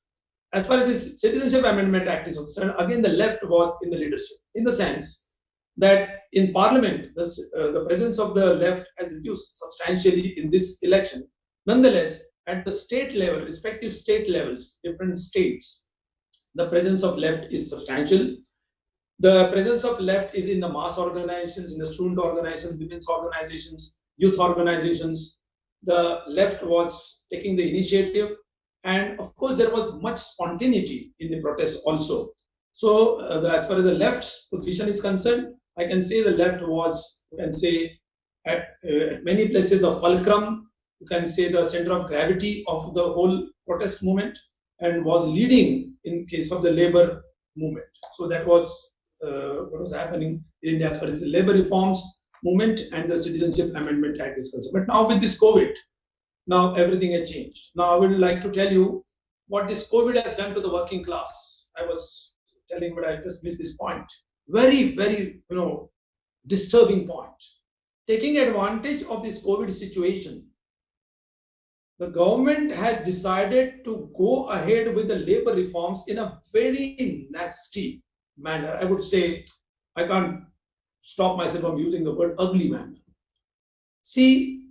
As far as this Citizenship Amendment Act is concerned, again the left was in the leadership, in the sense that in Parliament, the presence of the left has reduced substantially in this election. Nonetheless, at the state level, respective state levels, different states, the presence of left is substantial. The presence of left is in the mass organizations, in the student organizations, women's organizations, youth organizations. The left was taking the initiative. And of course, there was much spontaneity in the protests also. So as far as the left's position is concerned, I can say the left was, you can say, at many places the fulcrum, you can say the center of gravity of the whole protest movement, and was leading in case of the labor movement. So that was what was happening in India as far as the labor reforms movement and the Citizenship Amendment Act is concerned. But now with this COVID, now everything has changed. Now I would like to tell you what this COVID has done to the working class. I was telling, but I just missed this point. Very, very, disturbing point. Taking advantage of this COVID situation, the government has decided to go ahead with the labor reforms in a very nasty manner. I would say, I can't stop myself from using the word ugly manner. See,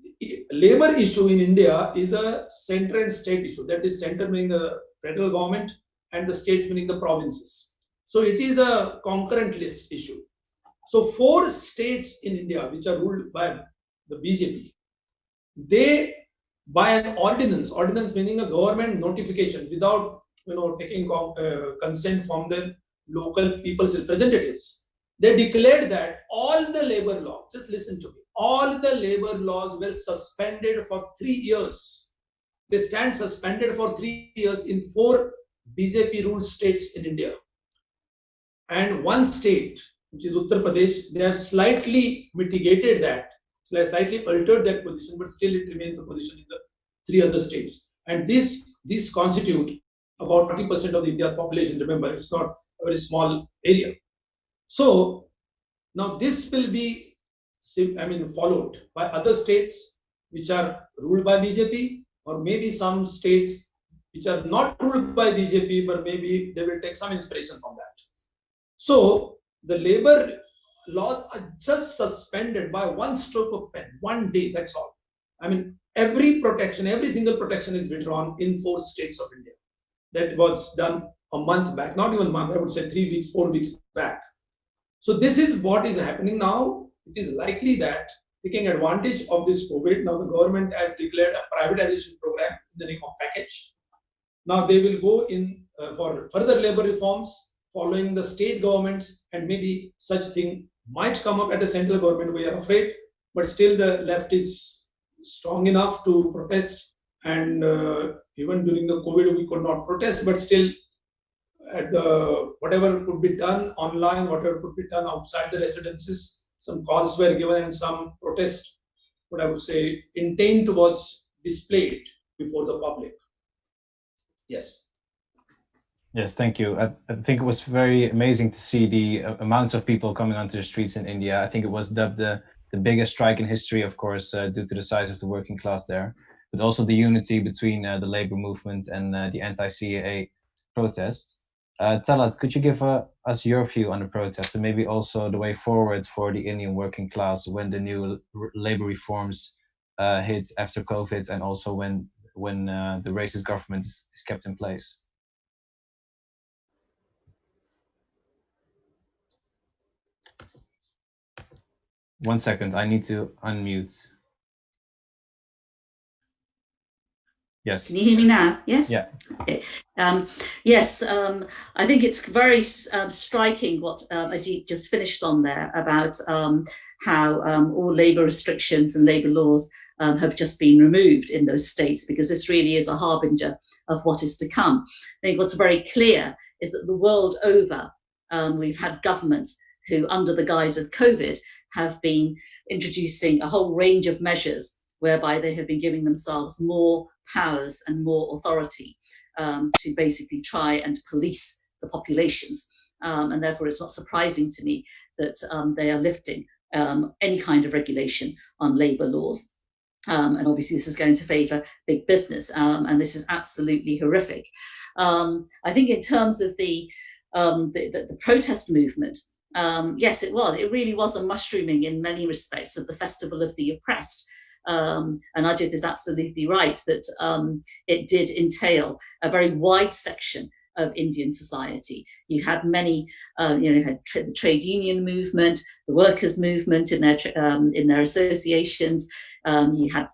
labor issue in India is a center and state issue. That is, center meaning the federal government and the state meaning the provinces. So it is a concurrent list issue. So 4 states in India which are ruled by the BJP, they by an ordinance meaning a government notification without taking consent from the local people's representatives, they declared that all the labor laws, just listen to me, all the labor laws were suspended for 3 years. They stand suspended for 3 years in 4 BJP ruled states in India. And 1 state, which is Uttar Pradesh, they have slightly mitigated that, slightly altered that position, but still it remains a position in the 3 other states. And these constitute about 40% of the India's population. Remember, it's not a very small area. So now this will be, followed by other states which are ruled by BJP, or maybe some states which are not ruled by BJP, but maybe they will take some inspiration from that. So the labor laws are just suspended by 1 stroke of pen, 1 day, that's all. Every single protection is withdrawn in 4 states of India. That was done a month back, not even a month, I would say 3 weeks, 4 weeks back. So this is what is happening now. It is likely that taking advantage of this COVID, now the government has declared a privatization program in the name of package. Now they will go in for further labor reforms following the state governments, and maybe such thing might come up at the central government, we are afraid, but still the left is strong enough to protest, and even during the COVID we could not protest, but still at whatever could be done online, whatever could be done outside the residences, some calls were given and some protest, what I would say, intent was displayed before the public. Yes. Yes, thank you. I think it was very amazing to see the amounts of people coming onto the streets in India. I think it was dubbed the biggest strike in history, of course, due to the size of the working class there, but also the unity between the labor movement and the anti-CAA protests. Talat, could you give us your view on the protests, and maybe also the way forward for the Indian working class when the new labor reforms hit after COVID, and also when the racist government is kept in place? One second, I need to unmute. Yes. Can you hear me now? Yes? Yeah. Okay. Yes, I think it's very striking what Ajit just finished on there about how all labour restrictions and labour laws have just been removed in those states, because this really is a harbinger of what is to come. I think what's very clear is that the world over, we've had governments who, under the guise of COVID, have been introducing a whole range of measures whereby they have been giving themselves more powers and more authority to basically try and police the populations. and therefore it's not surprising to me that they are lifting any kind of regulation on labour laws. And obviously this is going to favour big business, and this is absolutely horrific. I think in terms of the protest movement, yes, it really was a mushrooming in many respects of the festival of the oppressed. And Ajit is absolutely right that it did entail a very wide section of Indian society. You had many, you had the trade union movement, the workers' movement in their associations. You had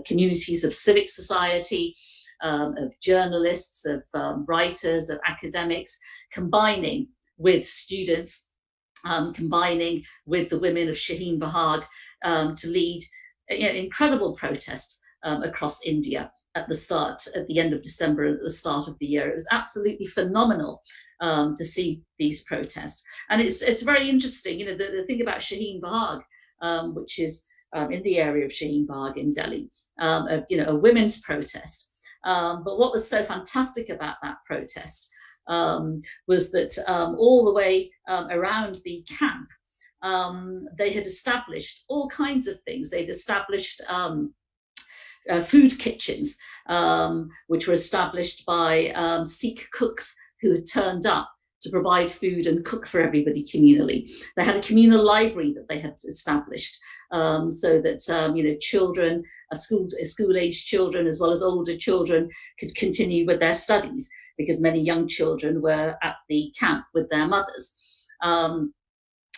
communities of civic society, of journalists, of writers, of academics, combining with students, combining with the women of Shaheen Bahag to lead incredible protests across India at the end of December, at the start of the year. It was absolutely phenomenal to see these protests. And it's very interesting, the thing about Shaheen Bahag, which is in the area of Shaheen Bahag in Delhi, a women's protest. But what was so fantastic about that protest was that all the way around the camp, they had established all kinds of things. They'd established food kitchens, which were established by Sikh cooks who had turned up to provide food and cook for everybody communally. They had a communal library that they had established, so that children, school-aged children as well as older children, could continue with their studies, because many young children were at the camp with their mothers.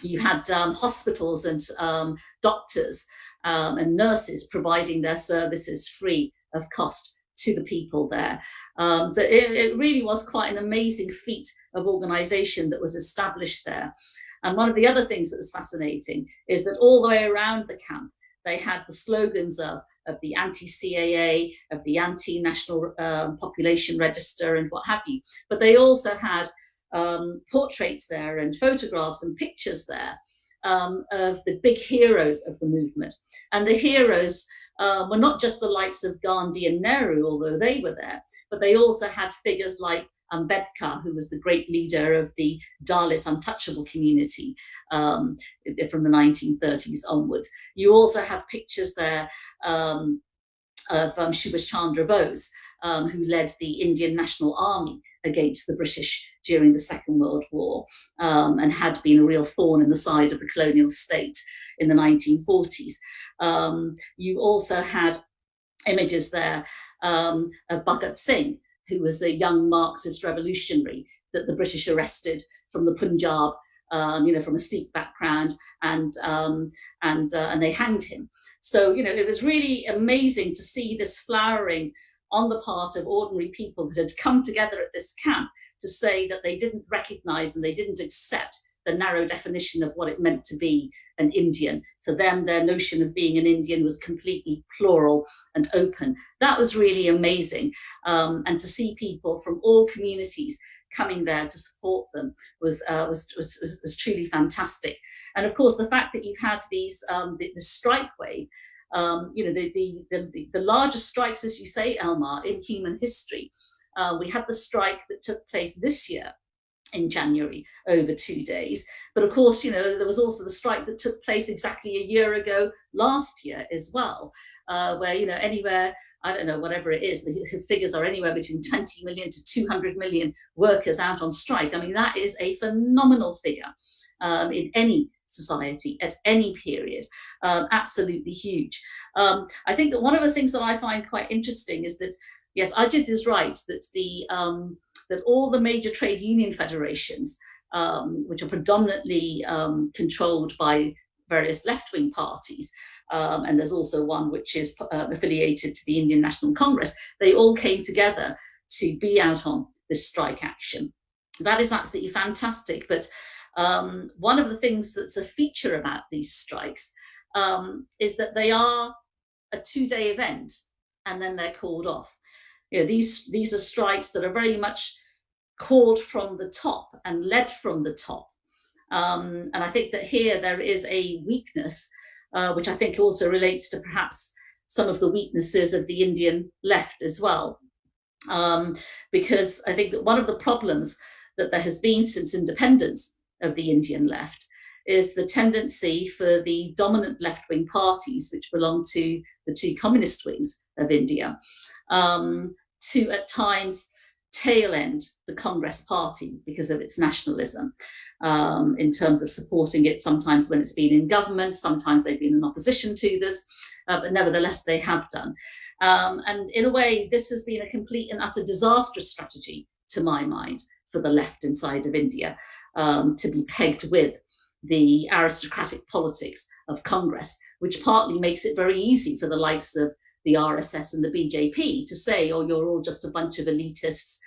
You had hospitals and doctors and nurses providing their services free of cost to the people there. So it really was quite an amazing feat of organisation that was established there. And one of the other things that was fascinating is that all the way around the camp, they had the slogans of the anti-CAA, of the anti-national population register and what have you. But they also had portraits there and photographs and pictures there of the big heroes of the movement. And the heroes were not just the likes of Gandhi and Nehru, although they were there, but they also had figures like Ambedkar, who was the great leader of the Dalit untouchable community from the 1930s onwards. You also had pictures there of Subhash Chandra Bose, who led the Indian National Army against the British during the Second World War, and had been a real thorn in the side of the colonial state in the 1940s. You also had images there of Bhagat Singh, who was a young Marxist revolutionary that the British arrested from the Punjab, from a Sikh background, and they hanged him. So, it was really amazing to see this flowering on the part of ordinary people that had come together at this camp to say that they didn't recognize and they didn't accept the narrow definition of what it meant to be an Indian. For them, their notion of being an Indian was completely plural and open. That was really amazing. And to see people from all communities coming there to support them was truly fantastic. And of course, the fact that you've had these the strike wave, the largest strikes, as you say, Elmar, in human history. We had the strike that took place this year in January over 2 days. But of course, there was also the strike that took place exactly a year ago last year as well, where, anywhere, I don't know, whatever it is, the figures are anywhere between 20 million to 200 million workers out on strike. I mean, that is a phenomenal figure in any society at any period, absolutely huge. I think that one of the things that I find quite interesting is that, yes, Ajit is right, that that all the major trade union federations, which are predominantly controlled by various left-wing parties, and there's also one which is affiliated to the Indian National Congress, they all came together to be out on this strike action. That is absolutely fantastic. But one of the things that's a feature about these strikes is that they are a 2-day event and then they're called off. These are strikes that are very much called from the top and led from the top. And I think that here there is a weakness, which I think also relates to perhaps some of the weaknesses of the Indian left as well. Because I think that one of the problems that there has been since independence of the Indian left is the tendency for the dominant left-wing parties, which belong to the two communist wings of India, to at times tail end the Congress party because of its nationalism, in terms of supporting it sometimes when it's been in government, sometimes they've been in opposition to this, but nevertheless they have done. And in a way, this has been a complete and utter disastrous strategy, to my mind, for the left inside of India, to be pegged with the aristocratic politics of Congress, which partly makes it very easy for the likes of the RSS and the BJP to say, oh, you're all just a bunch of elitists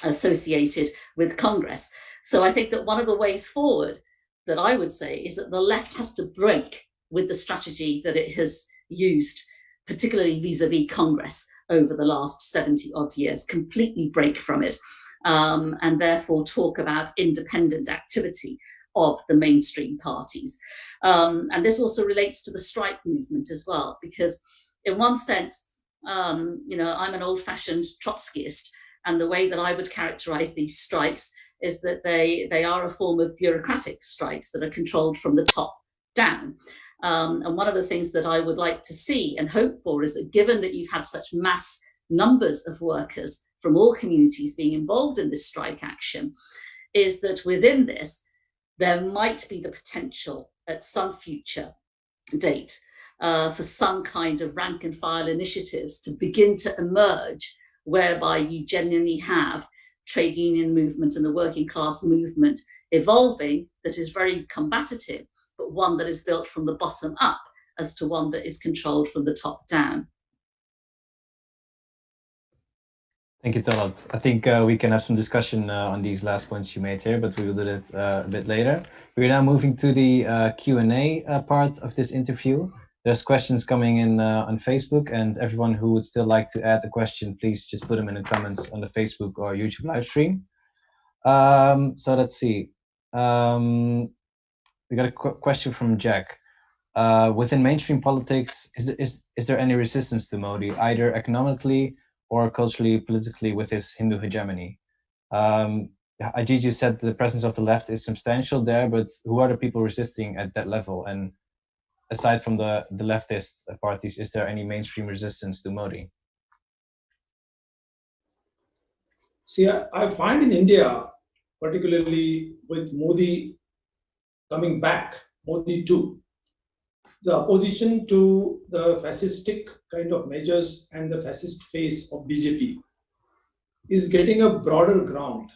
associated with Congress. So I think that one of the ways forward that I would say is that the left has to break with the strategy that it has used, particularly vis-a-vis Congress over the last 70 odd years, completely break from it, and therefore talk about independent activity of the mainstream parties. And this also relates to the strike movement as well, because in one sense, I'm an old-fashioned Trotskyist, and the way that I would characterize these strikes is that they are a form of bureaucratic strikes that are controlled from the top down. And one of the things that I would like to see and hope for is that, given that you've had such mass numbers of workers from all communities being involved in this strike action, is that within this, there might be the potential at some future date for some kind of rank and file initiatives to begin to emerge, whereby you genuinely have trade union movements and the working class movement evolving, that is very combative, but one that is built from the bottom up as to one that is controlled from the top down. Thank you, Talat. I think we can have some discussion on these last points you made here, but we will do that a bit later. We're now moving to the Q&A part of this interview. There's questions coming in on Facebook, and everyone who would still like to add a question, please just put them in the comments on the Facebook or YouTube live stream. So let's see. We got a question from Jack. Within mainstream politics, is there any resistance to Modi, either economically or culturally, politically, with his Hindu hegemony? Ajit, you said the presence of the left is substantial there, but who are the people resisting at that level? And aside from the leftist parties, is there any mainstream resistance to Modi? See, I find in India, particularly with Modi coming back, Modi 2, the opposition to the fascistic kind of measures and the fascist face of BJP is getting a broader ground.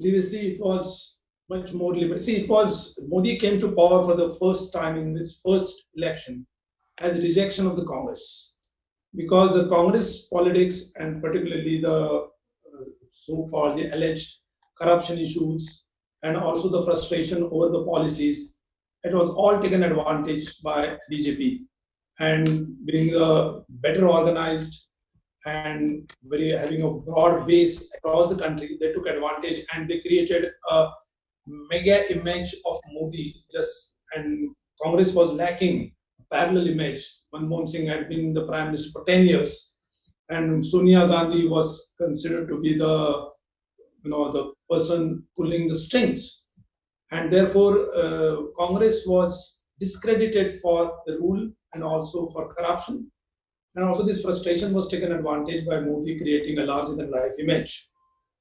Previously, it was much more limited. See, Modi came to power for the first time in this first election as a rejection of the Congress, because the Congress politics, and particularly the so-called the alleged corruption issues and also the frustration over the policies, it was all taken advantage by BJP. And being better organized and having a broad base across the country, they took advantage and they created a mega image of Modi. And Congress was lacking a parallel image. Manmohan Singh had been the prime minister for 10 years, and Sonia Gandhi was considered to be the person pulling the strings. And therefore, Congress was discredited for the rule and also for corruption. And also this frustration was taken advantage by Modi, creating a larger-than-life image.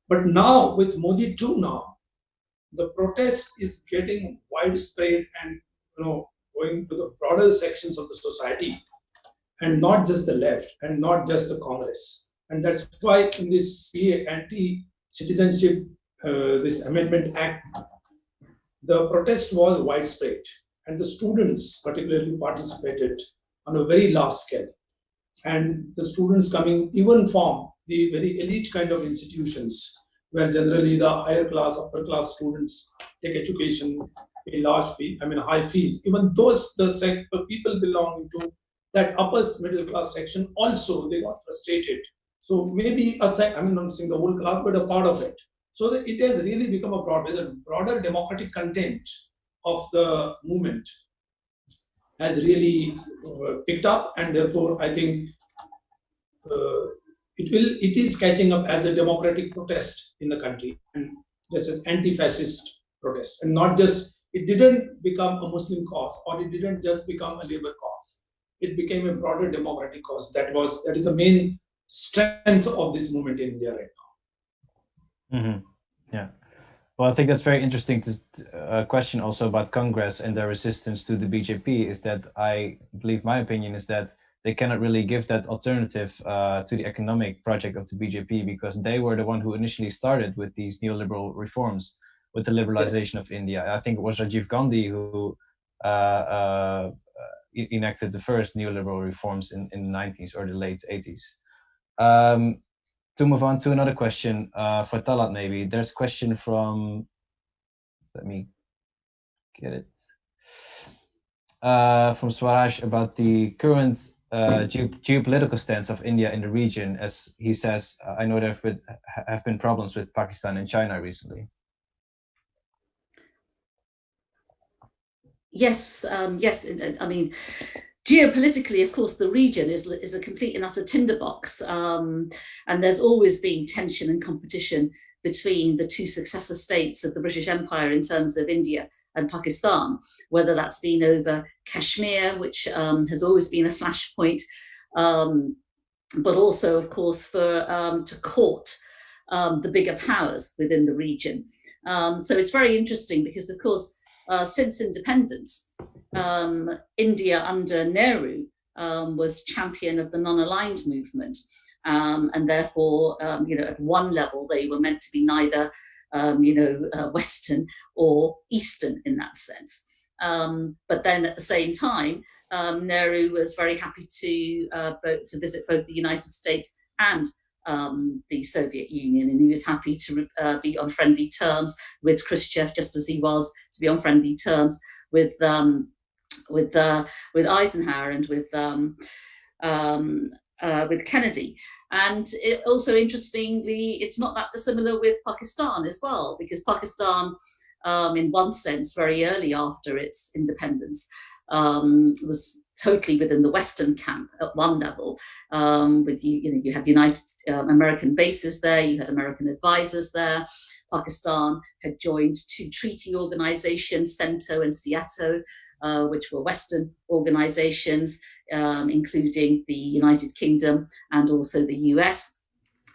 But now, with Modi 2 now, the protest is getting widespread and going to the broader sections of the society, and not just the left and not just the Congress. And that's why in this CA anti-citizenship, this Amendment Act, the protest was widespread, and the students particularly participated on a very large scale. And the students coming even from the very elite kind of institutions, where generally the higher class, upper class students take education, pay high fees. Even those the people belonging to that upper middle class section also, they got frustrated. So maybe I'm not saying the whole class, but a part of it. So that it has really become a broader democratic content of the movement has really picked up, and therefore I think it is catching up as a democratic protest in the country, and just as anti-fascist protest, and not just, it didn't become a Muslim cause, or it didn't just become a labor cause. It became a broader democratic cause. That is the main strength of this movement in India right now. Mm-hmm. Yeah. Well, I think that's very interesting. Question also about Congress and their resistance to the BJP is that I believe my opinion is that they cannot really give that alternative to the economic project of the BJP, because they were the one who initially started with these neoliberal reforms, with the liberalization of India. I think it was Ajit Gandhi who enacted the first neoliberal reforms in the 90s or the late 80s. To move on to another question for Talat, maybe. There's a question from, let me get it, from Swaraj about the current geopolitical stance of India in the region. As he says, I know there have been problems with Pakistan and China recently. Yes, yes. I mean, geopolitically, of course, the region is a complete and utter tinderbox, and there's always been tension and competition between the two successor states of the British Empire in terms of India and Pakistan, whether that's been over Kashmir, which has always been a flashpoint, but also, of course, to court the bigger powers within the region. So it's very interesting because, of course, since independence, India under Nehru was champion of the non-aligned movement, and therefore, at one level they were meant to be neither, Western or Eastern in that sense. But then at the same time, Nehru was very happy to visit both the United States and the Soviet Union, and he was happy to be on friendly terms with Khrushchev, just as he was to be on friendly terms with Eisenhower and with Kennedy. And also, interestingly, it's not that dissimilar with Pakistan as well, because Pakistan, in one sense, very early after its independence, was totally within the Western camp at one level. You had United American bases there, you had American advisors there. Pakistan had joined two treaty organizations, CENTO and SEATO, which were Western organizations, including the United Kingdom and also the US.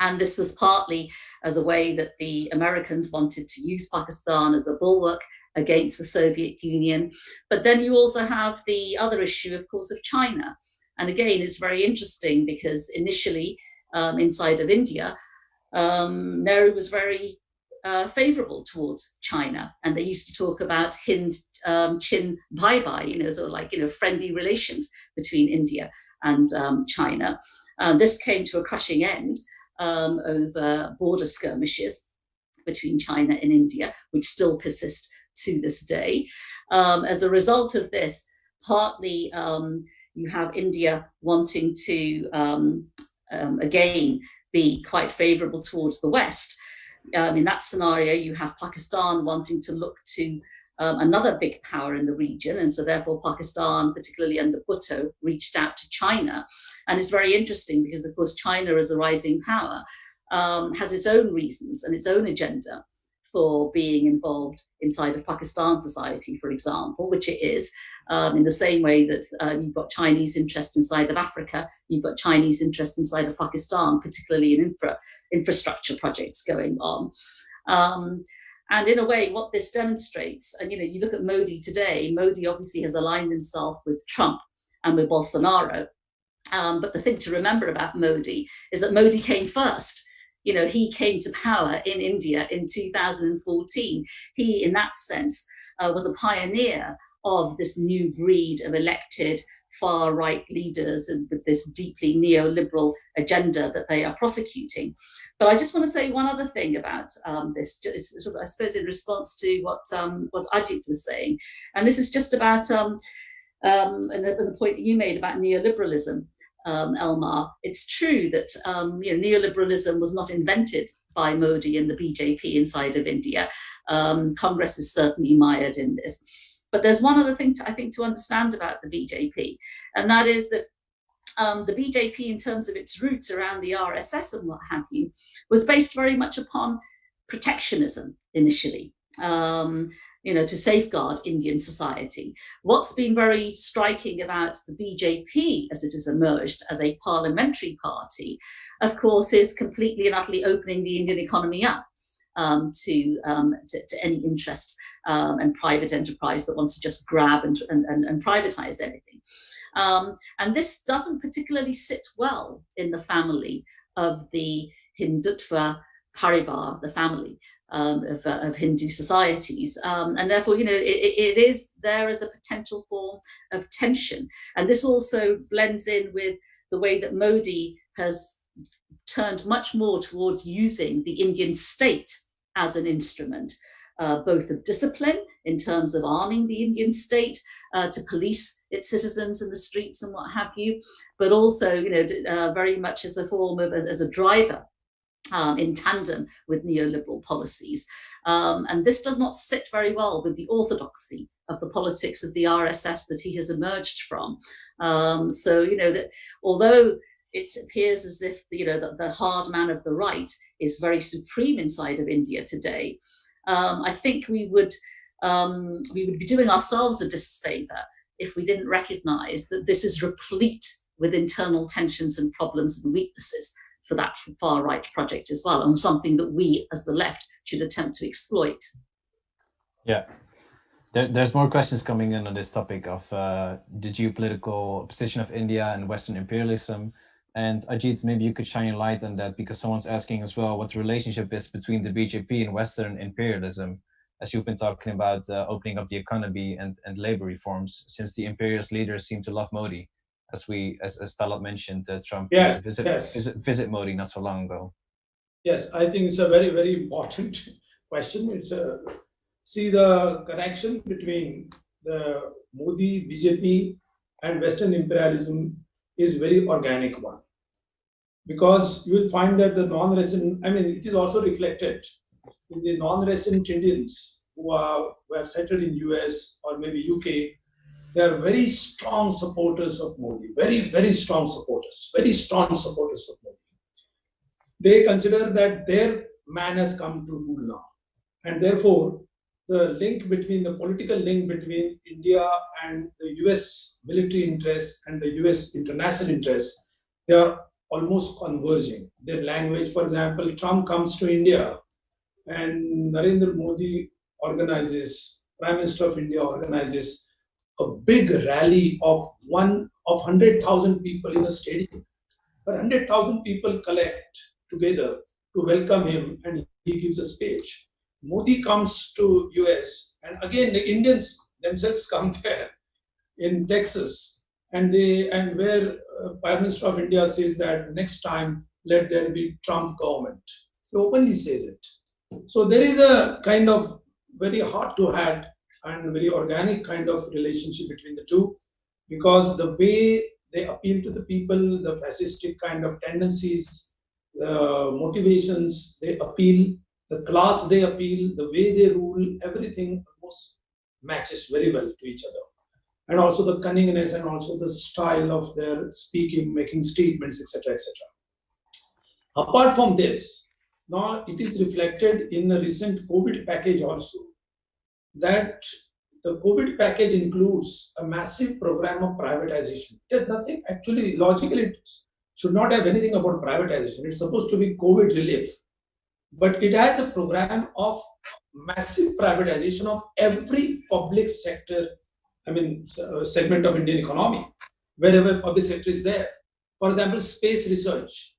And this was partly as a way that the Americans wanted to use Pakistan as a bulwark against the Soviet Union. But then you also have the other issue, of course, of China. And again, it's very interesting because initially, inside of India, Nehru was very favorable towards China. And they used to talk about Hind, Chin, Bye-bye, sort of like, friendly relations between India and China. This came to a crushing end over border skirmishes between China and India, which still persist to this day. As a result of this, partly you have India wanting to, again, be quite favorable towards the West. In that scenario, you have Pakistan wanting to look to another big power in the region. And so therefore, Pakistan, particularly under Bhutto, reached out to China. And it's very interesting because, of course, China as a rising power has its own reasons and its own agenda for being involved inside of Pakistan society, for example, which it is, in the same way that you've got Chinese interest inside of Africa, you've got Chinese interest inside of Pakistan, particularly in infrastructure projects going on. And in a way, what this demonstrates, and you look at Modi today, Modi obviously has aligned himself with Trump and with Bolsonaro. But the thing to remember about Modi is that Modi came first. He came to power in India in 2014. He, in that sense, was a pioneer of this new breed of elected far-right leaders and with this deeply neoliberal agenda that they are prosecuting. But I just want to say one other thing about this, I suppose in response to what Ajit was saying. And this is just about and the point that you made about neoliberalism. Elmar, it's true that neoliberalism was not invented by Modi and the BJP inside of India. Congress is certainly mired in this. But there's one other thing I think to understand about the BJP, and that is that the BJP, in terms of its roots around the RSS and what have you, was based very much upon protectionism initially, to safeguard Indian society. What's been very striking about the BJP as it has emerged as a parliamentary party, of course, is completely and utterly opening the Indian economy up to any interests and private enterprise that wants to just grab and privatize anything. And this doesn't particularly sit well in the family of the Hindutva Parivar, the family of Hindu societies. And therefore, it is there as a potential form of tension. And this also blends in with the way that Modi has turned much more towards using the Indian state as an instrument, both of discipline in terms of arming the Indian state to police its citizens in the streets and what have you, but also, very much as a form of, as a driver in tandem with neoliberal policies. And this does not sit very well with the orthodoxy of the politics of the RSS that he has emerged from. That although it appears as if the hard man of the right is very supreme inside of India today, I think we would be doing ourselves a disfavor if we didn't recognize that this is replete with internal tensions and problems and weaknesses for that far-right project as well, and something that we as the left should attempt to exploit. Yeah, there's more questions coming in on this topic of the geopolitical position of India and Western imperialism. And Ajit, maybe you could shine your light on that, because someone's asking as well what the relationship is between the BJP and Western imperialism, as you've been talking about opening up the economy and labor reforms, since the imperialist leaders seem to love Modi, as Talat mentioned, Trump visit Modi not so long ago. Yes, I think it's a very, very important question. It's see the connection between the Modi, BJP and Western imperialism is very organic one, because you will find that the non-resident, it is also reflected in the non-resident Indians who have settled in US or maybe UK. They are very strong supporters of Modi, very, very strong supporters of Modi. They consider that their man has come to rule now. And therefore, the political link between India and the US military interests and the US international interests, they are almost converging. Their language, for example, Trump comes to India and Narendra Modi Prime Minister of India organizes a big rally of 100,000 people in a stadium. But 100,000 people collect together to welcome him, and he gives a speech. Modi comes to US, and again the Indians themselves come there in Texas, and where Prime Minister of India says that next time let there be Trump government. He openly says it. So there is a kind of very heart-to-heart and very organic kind of relationship between the two, because the way they appeal to the people, the fascistic kind of tendencies, the motivations they appeal, the class they appeal, the way they rule, everything almost matches very well to each other. And also the cunningness and also the style of their speaking, making statements, etc., etc. Apart from this, now it is reflected in the recent COVID package also, that the COVID package includes a massive program of privatization. There's nothing, actually, logically, it should not have anything about privatization. It's supposed to be COVID relief. But it has a program of massive privatization of every public sector, segment of Indian economy, wherever public sector is there. For example, space research.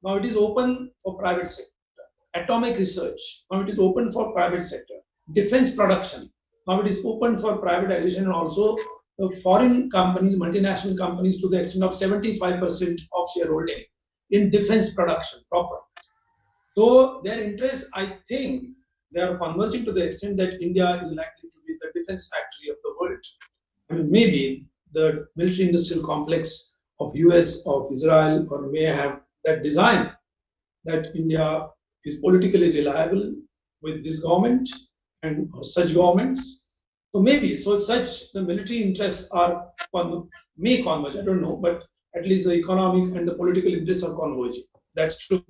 Now it is open for private sector. Atomic research. Now it is open for private sector. Defense production. Now it is open for privatization, and also the foreign companies, multinational companies, to the extent of 75% of shareholding in defense production proper. So their interests, I think, they are converging to the extent that India is likely to be the defense factory of the world. Maybe the military-industrial complex of US, of Israel, or may have that design that India is politically reliable with this government and such governments. So maybe, such the military interests may converge, I don't know, but at least the economic and the political interests are converging. That's true.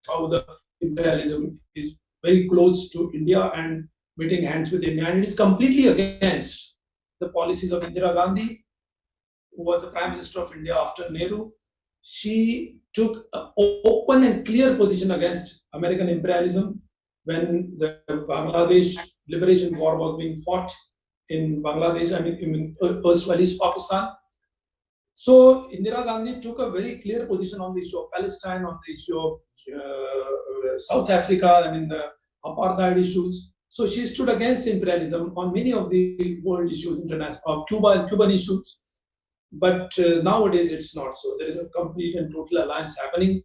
How the imperialism is very close to India and meeting hands with India, and it is completely against the policies of Indira Gandhi, who was the Prime Minister of India after Nehru. She took an open and clear position against American imperialism when the Bangladesh Liberation War was being fought in Bangladesh, in erstwhile East Pakistan. So Indira Gandhi took a very clear position on the issue of Palestine, on the issue of South Africa, the apartheid issues. So she stood against imperialism on many of the world issues, international, Cuban issues. But nowadays it's not so. There is a complete and total alliance happening,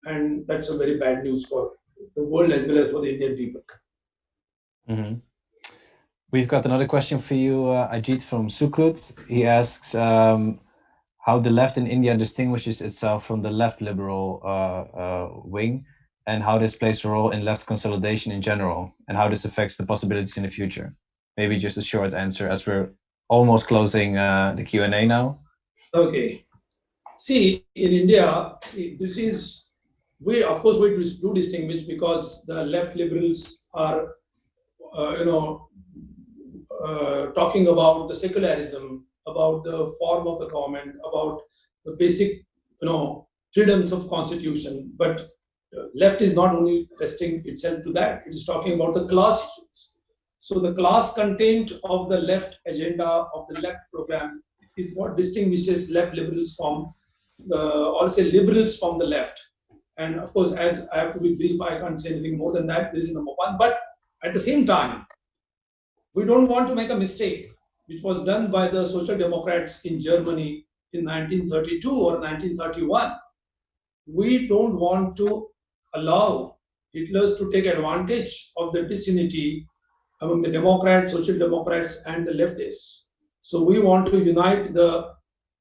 and that's a very bad news for the world as well as for the Indian people. Mm-hmm. We've got another question for you, Ajit, from Sukrut. He asks how the left in India distinguishes itself from the left liberal wing, and how this plays a role in left consolidation in general, and how this affects the possibilities in the future. Maybe just a short answer, as we're almost closing the Q&A now. Okay. See, in India, this is, we do distinguish, because the left liberals are, talking about the secularism, about the form of the government, about the basic, freedoms of constitution. But left is not only restricting itself to that; it is talking about the class issues. So the class content of the left agenda, of the left program, is what distinguishes left liberals from liberals from the left. And of course, as I have to be brief, I can't say anything more than that. This is number one. But at the same time, we don't want to make a mistake, which was done by the Social Democrats in Germany in 1932 or 1931. We don't want to allow Hitlers to take advantage of the disunity among the Democrats, Social Democrats, and the leftists. So we want to unite the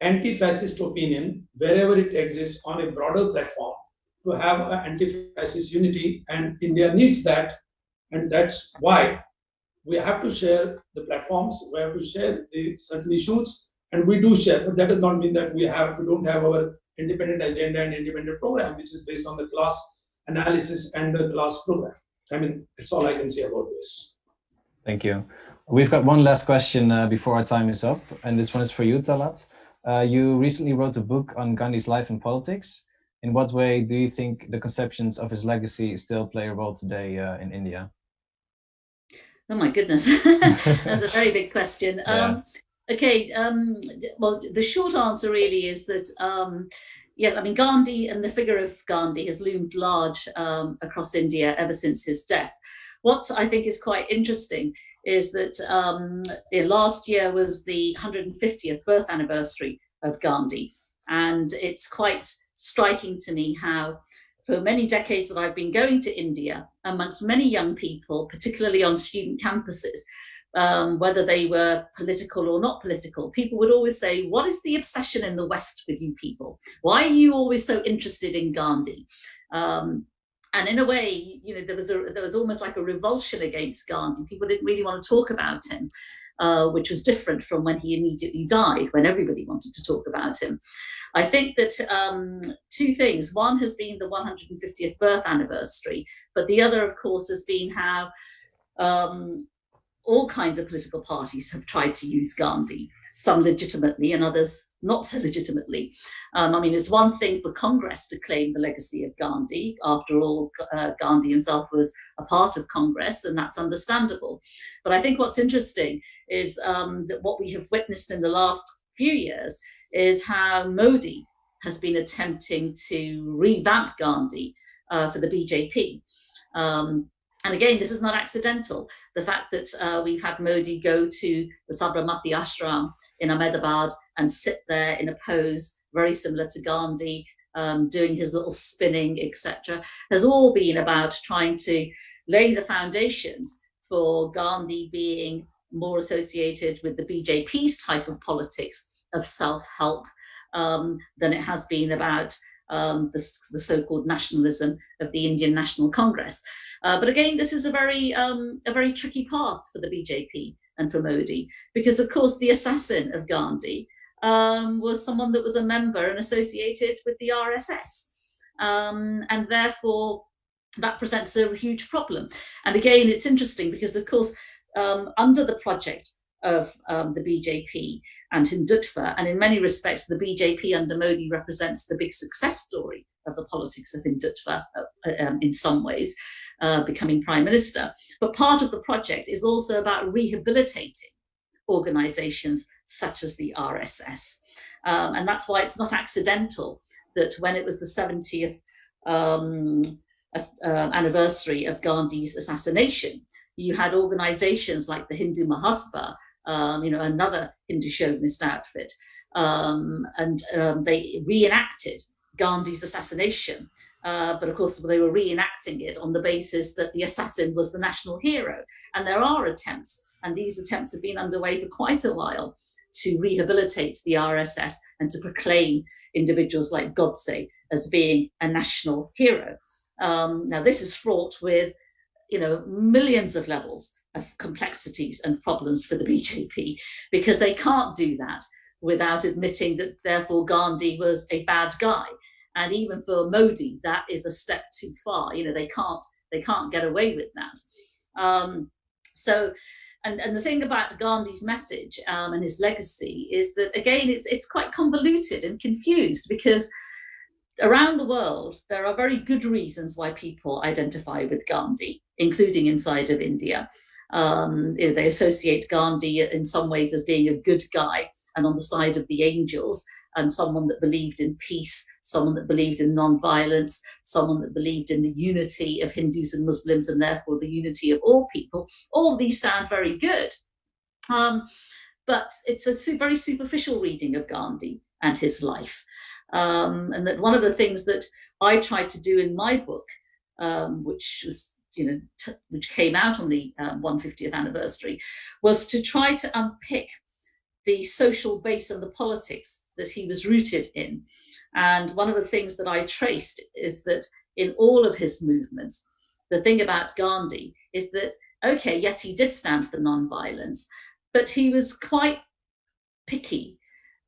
anti-fascist opinion wherever it exists on a broader platform to have an anti-fascist unity, and India needs that. And that's why we have to share the platforms, we have to share the certain issues, and we do share, but that does not mean that we don't have our independent agenda and independent program, which is based on the class analysis and the class program. That's all I can say about this. Thank you. We've got one last question before our time is up, and this one is for you, Talat. You recently wrote a book on Gandhi's life and politics. In what way do you think the conceptions of his legacy still play a role today in India? Oh my goodness, that's a very big question. Yeah. Well, the short answer really is that, yes, Gandhi and the figure of Gandhi has loomed large across India ever since his death. What I think is quite interesting is that last year was the 150th birth anniversary of Gandhi. And it's quite striking to me how, for many decades that I've been going to India, amongst many young people, particularly on student campuses, whether they were political or not political, people would always say, what is the obsession in the West with you people? Why are you always so interested in Gandhi? And in a way, there was almost like a revulsion against Gandhi. People didn't really want to talk about him, which was different from when he immediately died, when everybody wanted to talk about him. I think that two things. One has been the 150th birth anniversary, but the other, of course, has been how all kinds of political parties have tried to use Gandhi, some legitimately and others not so legitimately. It's one thing for Congress to claim the legacy of Gandhi. After all, Gandhi himself was a part of Congress, and that's understandable. But I think what's interesting is that what we have witnessed in the last few years is how Modi has been attempting to revamp Gandhi for the BJP. And again, this is not accidental. The fact that we've had Modi go to the Sabarmati ashram in Ahmedabad and sit there in a pose very similar to Gandhi, doing his little spinning, etc., has all been about trying to lay the foundations for Gandhi being more associated with the BJP's type of politics of self-help than it has been about the so-called nationalism of the Indian National Congress. But again, this is a very tricky path for the BJP and for Modi, because of course the assassin of Gandhi was someone that was a member and associated with the RSS. And therefore, that presents a huge problem. And again, it's interesting because, of course, under the project of the BJP and Hindutva, and in many respects, the BJP under Modi represents the big success story of the politics of Hindutva in some ways, becoming prime minister. But part of the project is also about rehabilitating organizations such as the RSS. And that's why it's not accidental that when it was the 70th anniversary of Gandhi's assassination, you had organizations like the Hindu Mahasabha, another Hindu chauvinist outfit, and they reenacted Gandhi's assassination. But of course, they were reenacting it on the basis that the assassin was the national hero. And there are attempts, and these attempts have been underway for quite a while, to rehabilitate the RSS and to proclaim individuals like Godse as being a national hero. Now, this is fraught with, millions of levels of complexities and problems for the BJP, because they can't do that without admitting that, therefore, Gandhi was a bad guy. And even for Modi, that is a step too far. They can't get away with that. And the thing about Gandhi's message and his legacy is that, again, it's quite convoluted and confused, because around the world, there are very good reasons why people identify with Gandhi, including inside of India. They associate Gandhi in some ways as being a good guy and on the side of the angels, and someone that believed in peace, someone that believed in non-violence, someone that believed in the unity of Hindus and Muslims, and therefore the unity of all people. All of these sound very good. But it's a very superficial reading of Gandhi and his life. And that one of the things that I tried to do in my book, which was, which came out on the 150th anniversary, was to try to unpick the social base and the politics that he was rooted in. And one of the things that I traced is that in all of his movements, the thing about Gandhi is that, okay, yes, he did stand for non-violence, but he was quite picky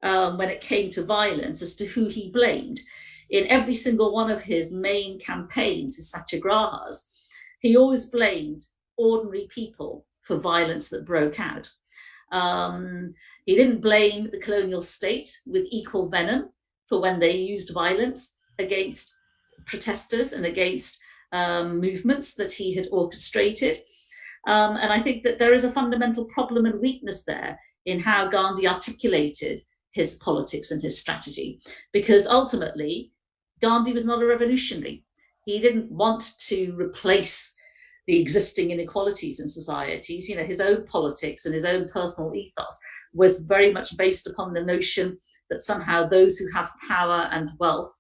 when it came to violence as to who he blamed. In every single one of his main campaigns, his satyagrahas, he always blamed ordinary people for violence that broke out. He didn't blame the colonial state with equal venom for when they used violence against protesters and against movements that he had orchestrated. And I think that there is a fundamental problem and weakness there in how Gandhi articulated his politics and his strategy, because ultimately Gandhi was not a revolutionary. He didn't want to replace the existing inequalities in societies. His own politics and his own personal ethos was very much based upon the notion that somehow those who have power and wealth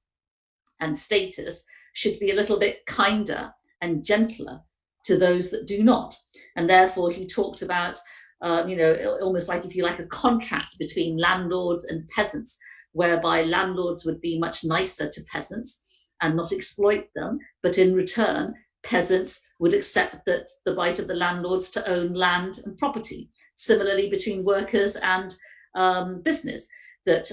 and status should be a little bit kinder and gentler to those that do not. And therefore he talked about, almost like, if you like, a contract between landlords and peasants, whereby landlords would be much nicer to peasants and not exploit them, but in return, peasants would accept that the right of the landlords to own land and property. Similarly, between workers and business, that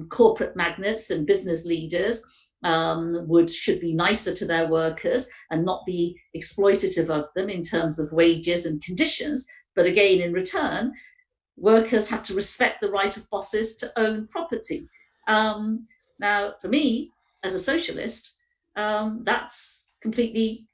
corporate magnates and business leaders should be nicer to their workers and not be exploitative of them in terms of wages and conditions. But again, in return, workers had to respect the right of bosses to own property. Now, for me, as a socialist, that's completely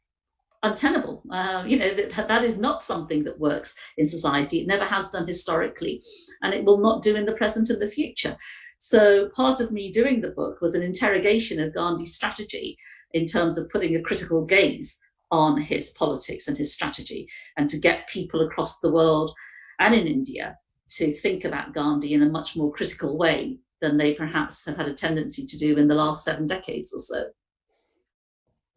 untenable. That is not something that works in society. It never has done historically, and it will not do in the present and the future. So part of me doing the book was an interrogation of Gandhi's strategy in terms of putting a critical gaze on his politics and his strategy, and to get people across the world and in India to think about Gandhi in a much more critical way than they perhaps have had a tendency to do in the last 7 decades or so.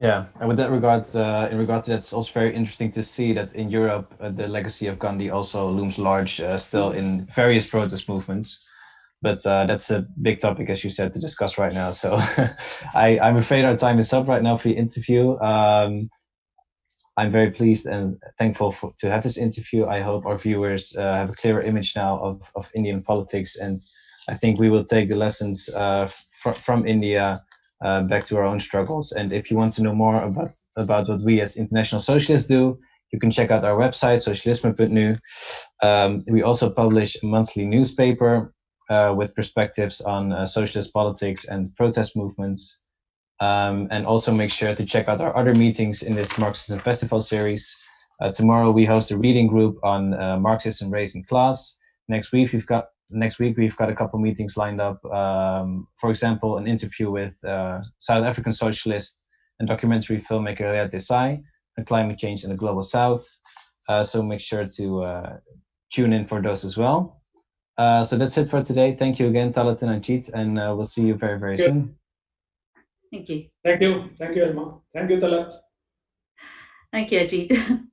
Yeah, and with that regard, in regard to that, it's also very interesting to see that in Europe, the legacy of Gandhi also looms large still in various protest movements. But that's a big topic, as you said, to discuss right now. So I'm afraid our time is up right now for the interview. I'm very pleased and thankful to have this interview. I hope our viewers have a clearer image now of Indian politics and I think we will take the lessons from India back to our own struggles. And if you want to know more about what we as international socialists do, you can check out our website, socialisme.nu. We also publish a monthly newspaper with perspectives on socialist politics and protest movements. And also make sure to check out our other meetings in this Marxism Festival series. Tomorrow we host a reading group on Marxism, race, and class. Next week we've got a couple meetings lined up. For example, an interview with South African socialist and documentary filmmaker Riyad Desai on climate change in the global South. So make sure to tune in for those as well. So that's it for today. Thank you again, Talat and Ajit, and we'll see you very, very soon. Thank you. Thank you. Thank you, Elma. Thank you, Talat. Thank you, Ajit.